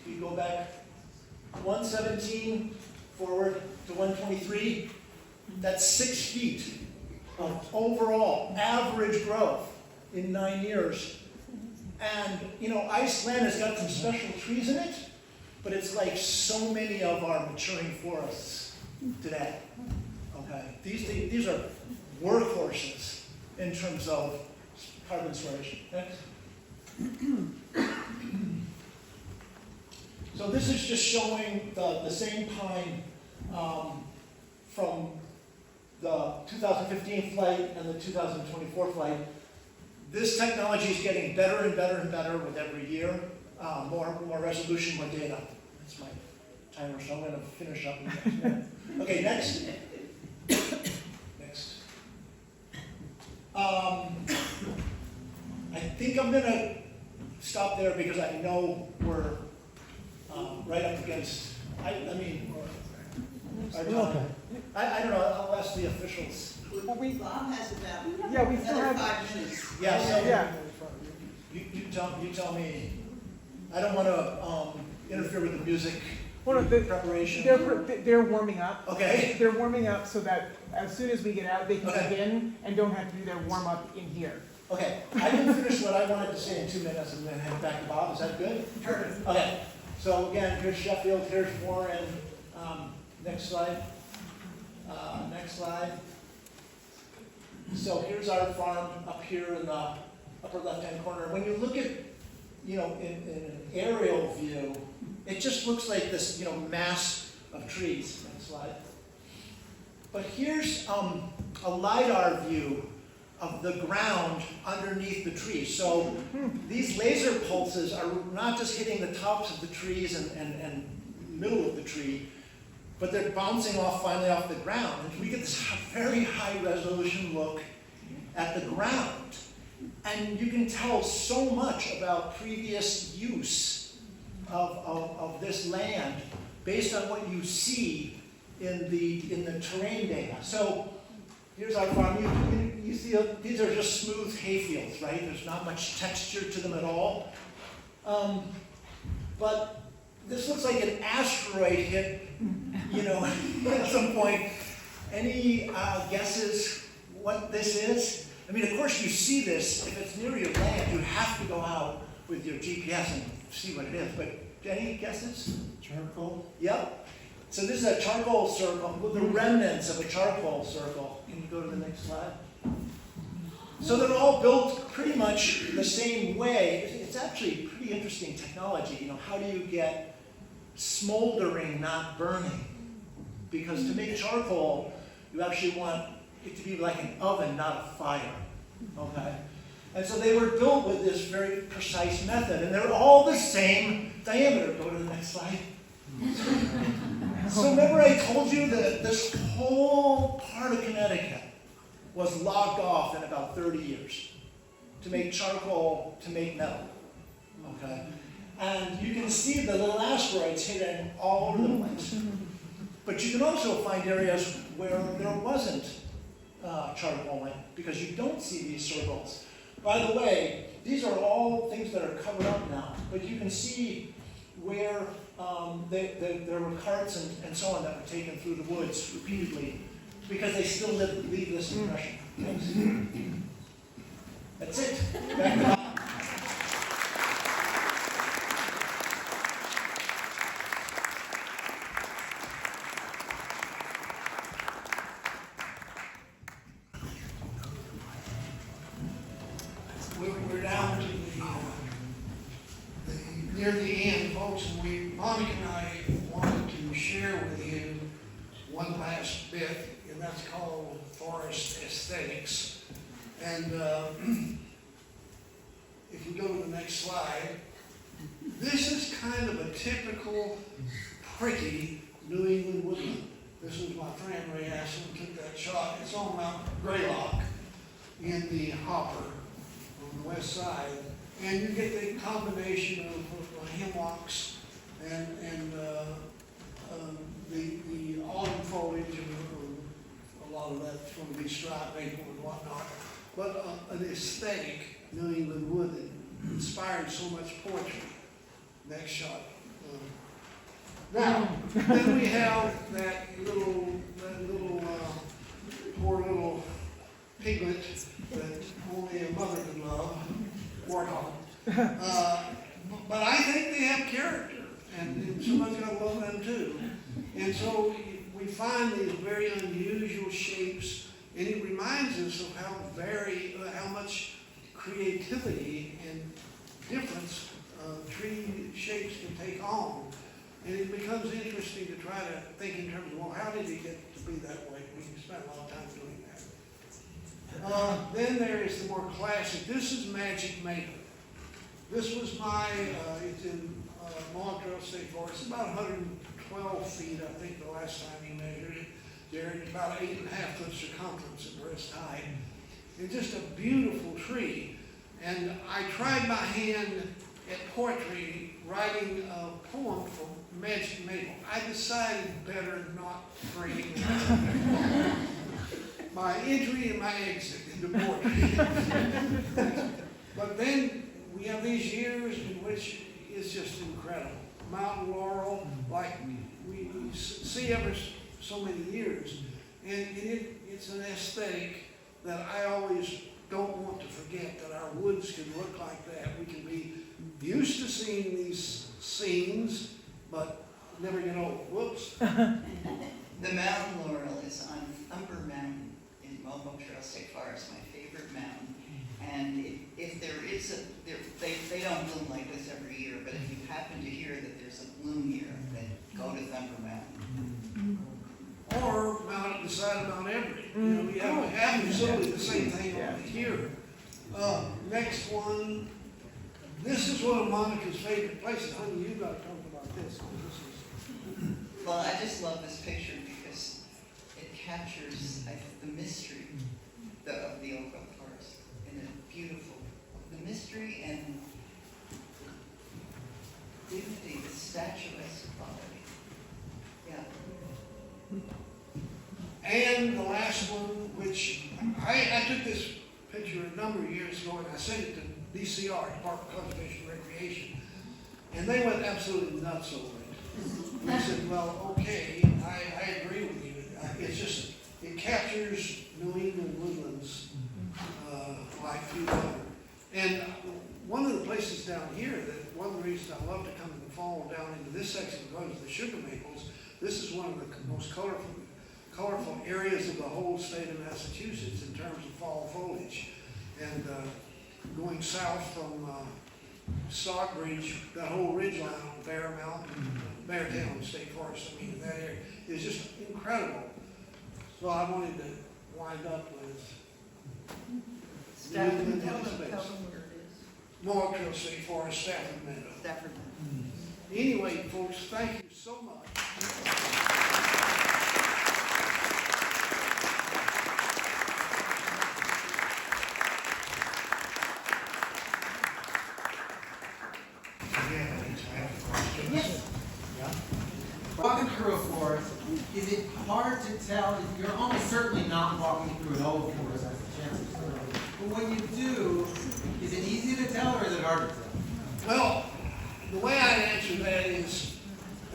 You go back 117 forward to 123. That's 6 feet of overall average growth in 9 years. And Iceland has got some special trees in it, but it's like so many of our maturing forests today. Okay, these are workhorses in terms of carbon storage. Next. So this is just showing the same pine from the 2015 flight and the 2024 flight. This technology is getting better and better and better with every year. more resolution, more data. That's my timer, so I'm gonna finish up in the next minute. Okay, next. Next. I think I'm gonna stop there because I know we're right up against, I mean, our time. I don't know, I'll ask the officials. Well, Bob has about yeah, we still another have, 5 minutes. Yeah, so yeah. you tell me. I don't wanna interfere with the music Well, no, preparation. they're warming up. Okay. They're warming up so that as soon as we get out, they can Okay. begin and don't have to do their warm up in here. Okay, I can finish what I wanted to say in 2 minutes and then hand it back to Bob, is that good? Perfect. Okay, so again, here's Sheffield, here's Warren, next slide. Next slide. So here's our farm up here in the upper left-hand corner. When you look at, in an aerial view, it just looks like this, mass of trees. Next slide. But here's a LiDAR view of the ground underneath the trees. So these laser pulses are not just hitting the tops of the trees and middle of the tree, but they're bouncing off finally off the ground. And we get this very high resolution look at the ground. And you can tell so much about previous use of this land based on what you see in the terrain data. So here's our farm. You see, these are just smooth hayfields, right? There's not much texture to them at all. But this looks like an asteroid hit, at some point. Any guesses what this is? I mean, of course you see this. If it's near your land, you have to go out with your GPS and see what it is. But any guesses? Charcoal? Yep. So this is a charcoal circle, with the remnants of a charcoal circle. Can you go to the next slide? So they're all built pretty much the same way. It's actually pretty interesting technology. How do you get smoldering, not burning? Because to make charcoal, you actually want it to be like an oven, not a fire. Okay? And so they were built with this very precise method, and they're all the same diameter. Go to the next slide. So remember I told you that this whole part of Connecticut was logged off in about 30 years to make charcoal, to make metal. Okay? And you can see the little asteroids hidden all over the place. But you can also find areas where there wasn't charcoal, because you don't see these circles. By the way, these are all things that are covered up now, but you can see where there were carts and so on that were taken through the woods repeatedly, because they still leave this impression. Thanks. That's it. Back to Bob. We're down to near the end, folks, and Monica and I wanted to share with you one last bit, and that's called forest aesthetics. And if you go to the next slide, this is kind of a typical pretty New England woodland. This is my friend Ray Aston took that shot. It's on Mount Greylock in the Hopper on the west side. And you get the combination of hemlocks and the autumn foliage, and a lot of that's going to be striped maple and whatnot. But an aesthetic New England wood that inspired so much poetry. Next shot. Now, then we have that little poor little piglet that only a mother can love, warthog. But I think they have character, and somebody's got to love them too. And so we find these very unusual shapes, and it reminds us of how much creativity and difference tree shapes can take on. And it becomes interesting to try to think in terms of, well, how did it get to be that way? We can spend a lot of time doing that. Then there is the more classic. This is magic maple. This was my, it's in Monica State Forest, about 112 feet, I think, the last time he measured it. There, it's about 8.5 foot circumference at breast height. It's just a beautiful tree. And I tried my hand at poetry, writing a poem for Magic Maple. I decided better not to bring my entry and my exit into poetry. But then we have these years in which it's just incredible. Mountain laurel, like we see every so many years. And it's an aesthetic that I always don't want to forget, that our woods can look like that. We can be used to seeing these scenes, but never get old. Whoops. The mountain laurel is on Thumper Mountain in Mobo Trail State Forest, my favorite mountain. And if there is they don't bloom like this every year, but if you happen to hear that there's a bloom here, then go to Thumper Mountain. Or Mount the side of Mount Everett. You know, we have absolutely the same thing over here. Next one. This is one of Monica's favorite places. Honey, you got to talk about this. Well, I just love this picture because it captures the mystery of the oak growth forest in a beautiful, the mystery and dignity, the statuesque quality. Yeah. And the last one, which I took this picture a number of years ago and I sent it to DCR, Department of Conservation and Recreation, and they went absolutely nuts over it. They said, well, okay, I agree with you. It's just, it captures New England woodlands like few other. And one of the places down here, that one of the reasons I love to come in the fall down into this section because of the sugar maples, this is one of the most colorful areas of the whole state of Massachusetts in terms of fall foliage. And going south from Stockbridge, that whole ridgeline on Bear Mountain, Beartown State Forest, I mean, that area is just incredible. So I wanted to wind up with Stafford, New tell England them space. where it is. Monica State Forest, Stafford Meadow. Stafford. Anyway, folks, thank you so much. Walking through a forest, is it hard to tell? You're almost certainly not walking through an old forest, that's the chances. But when you do, is it easy to tell or is it hard to tell? Well, the way I answer that is,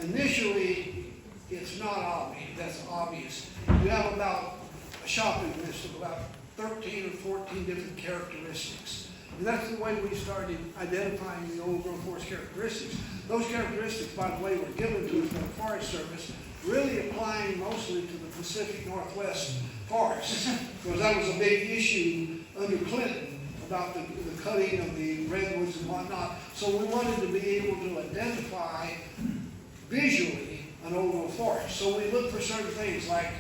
initially, it's not obvious. That's obvious. You have about a shopping list of about 13 or 14 different characteristics. And that's the way we started identifying the old growth forest characteristics. Those characteristics, by the way, were given to us by the Forest Service, really applying mostly to the Pacific Northwest forests, because that was a big issue under Clinton about the cutting of the redwoods and whatnot. So we wanted to be able to identify visually an old growth forest. So we looked for certain things like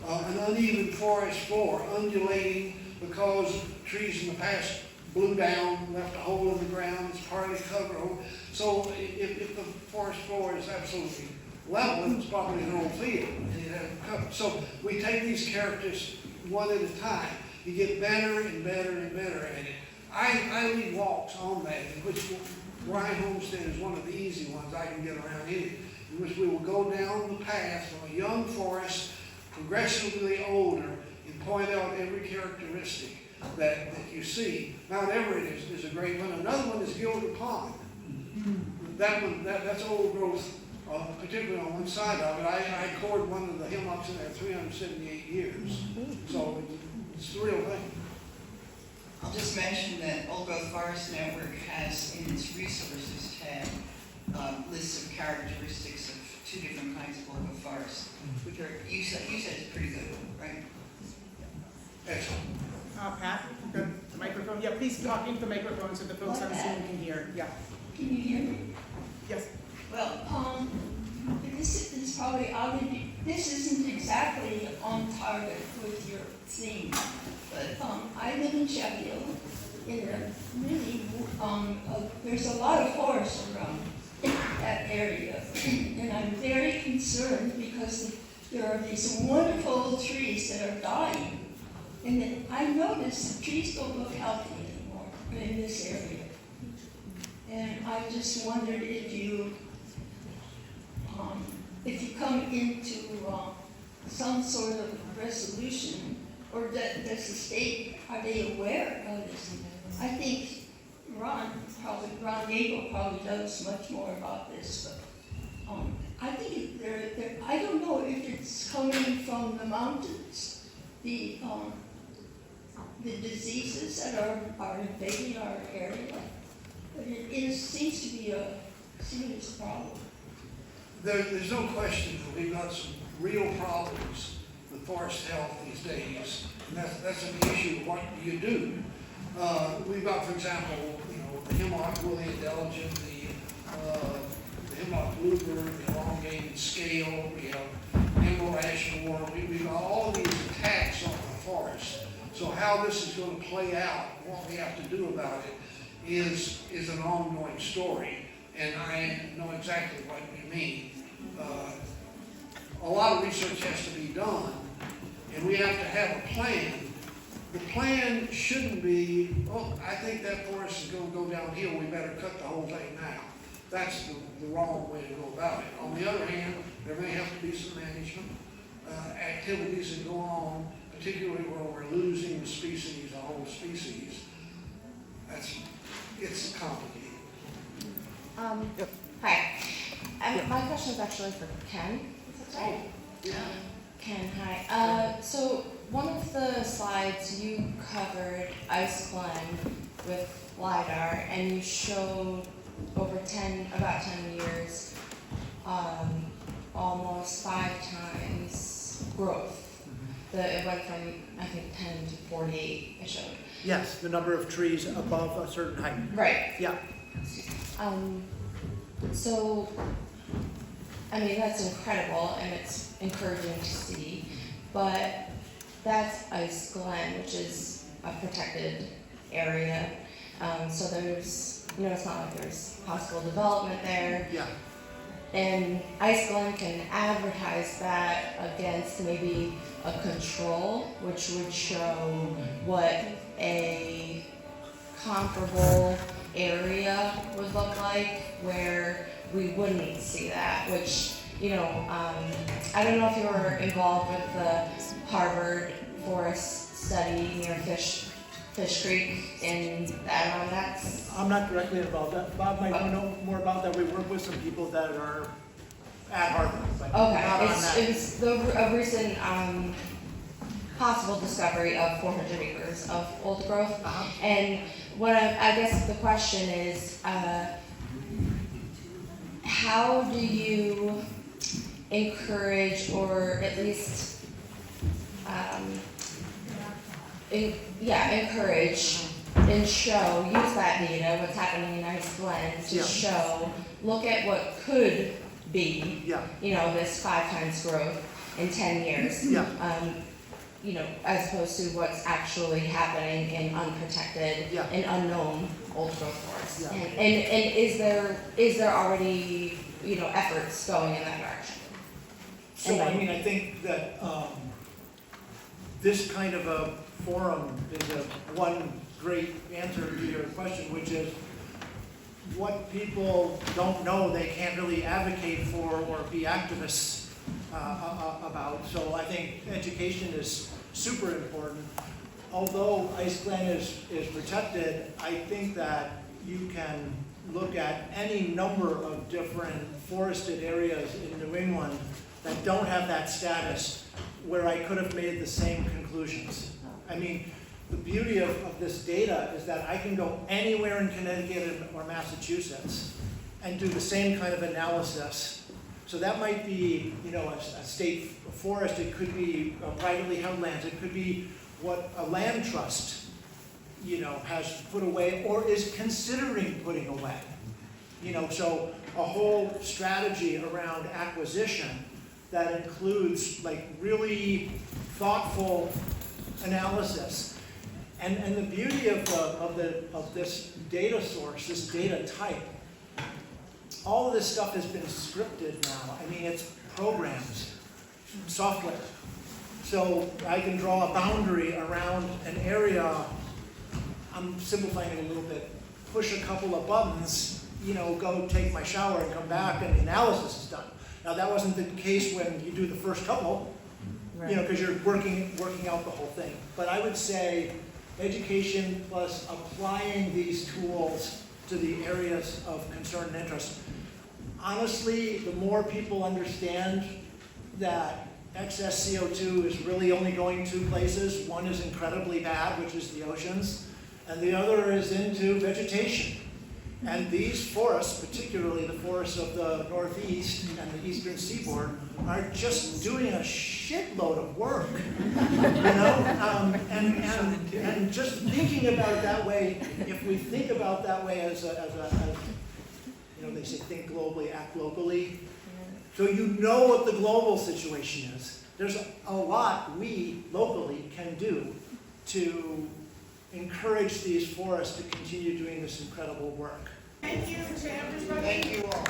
an uneven forest floor, undulating because trees in the past blew down, left a hole in the ground, it's partly covered. So if the forest floor is absolutely level, it's probably an old field, and it hasn't covered. So we take these characters one at a time. You get better and better and better at it. I lead walks on that, in which Ryan Homestead is one of the easy ones I can get around in, in which we will go down the path from a young forest, progressively older, and point out every characteristic that you see. Mount Everett is a great one. Another one is Gilder Pond. That one, that's old growth, particularly on one side of it. I cored one of the hemlocks in there 378 years. So it's the real thing. I'll just mention that Old Growth Forest Network has in its resources tab lists of characteristics of 2 different kinds of old growth forests, which are, you said it's pretty good, right? Excellent. Pat, the microphone. Yeah, please talk into the microphone so the folks on Zoom can hear. Yeah. Can you hear me? Yes. Well, this is probably obvious. This isn't exactly on target with your theme, but I live in Sheffield in a really there's a lot of forest around that area, and I'm very concerned because there are these wonderful trees that are dying. And then I noticed the trees don't look healthy anymore in this area. And I just wondered if you come into some sort of resolution, or does the state, are they aware of this? I think Ron Yaple probably knows much more about this, but I think I don't know if it's coming from the mountains, the diseases that are invading our area, but it seems to be a serious problem. There's no question that we've got some real problems with forest health these days, and that's an issue. What do you do? We've got, for example, the hemlock woolly intelligent, the hemlock bluebird, the elongated scale. We have emerald ash borer. We've got all of these attacks on the forest. So how this is going to play out, what we have to do about it, is an ongoing story. And I know exactly what you mean. A lot of research has to be done, and we have to have a plan. The plan shouldn't be, oh, I think that forest is going to go downhill, we better cut the whole thing now. That's the wrong way to go about it. On the other hand, there may have to be some management activities that go on, particularly where we're losing the species, a whole species. It's complicated. Hi. My question is actually for Ken. Is that right? Yeah. Ken, hi. So one of the slides you covered Ice Glen with LiDAR, and you showed over about 10 years, almost 5 times growth. It went from, I think, 10 to 48, it showed. Yes, the number of trees above a certain height. Right. Yeah. So, I mean, that's incredible and it's encouraging to see, but that's Ice Glen, which is a protected area. So there's, it's not like there's possible development there. Yeah. And Ice Glen can advertise that against maybe a control, which would show what a comparable area would look like where we wouldn't see that, which, I don't know if you were involved with the Harvard forest study near Fish Creek in the Adirondacks. I'm not directly involved. Bob might know more about that. We work with some people that are at Harvard, but not on that. It was a recent possible discovery of 400 acres of old growth. And what I guess the question is, how do you encourage, or at least, encourage and show, use that data, what's happening in Ice Glen, to show, look at what could be, this 5 times growth in 10 years. As opposed to what's actually happening in unprotected and unknown old growth forests. And is there already, efforts going in that direction? So, I think that this kind of a forum is one great answer to your question, which is what people don't know they can't really advocate for or be activists about. So I think education is super important. Although Ice Glen is protected, I think that you can look at any number of different forested areas in New England that don't have that status where I could have made the same conclusions. I mean, the beauty of this data is that I can go anywhere in Connecticut or Massachusetts and do the same kind of analysis. So that might be, a state forest, it could be privately held lands, it could be what a land trust, has put away or is considering putting away. So a whole strategy around acquisition that includes like really thoughtful analysis. And the beauty of this data source, this data type, all of this stuff has been scripted now. I mean, it's programs, software. So I can draw a boundary around an area. I'm simplifying it a little bit. Push a couple of buttons, go take my shower and come back and the analysis is done. Now that wasn't the case when you do the first couple, because you're working out the whole thing. But I would say education plus applying these tools to the areas of concern and interest. Honestly, the more people understand that excess CO2 is really only going two places. One is incredibly bad, which is the oceans, and the other is into vegetation. And these forests, particularly the forests of the Northeast and the Eastern Seaboard, are just doing a shitload of work, and just thinking about it that way. If we think about that way as they say, think globally, act locally. So what the global situation is. There's a lot we locally can do to encourage these forests to continue doing this incredible work. Thank you to everybody. Thank you all.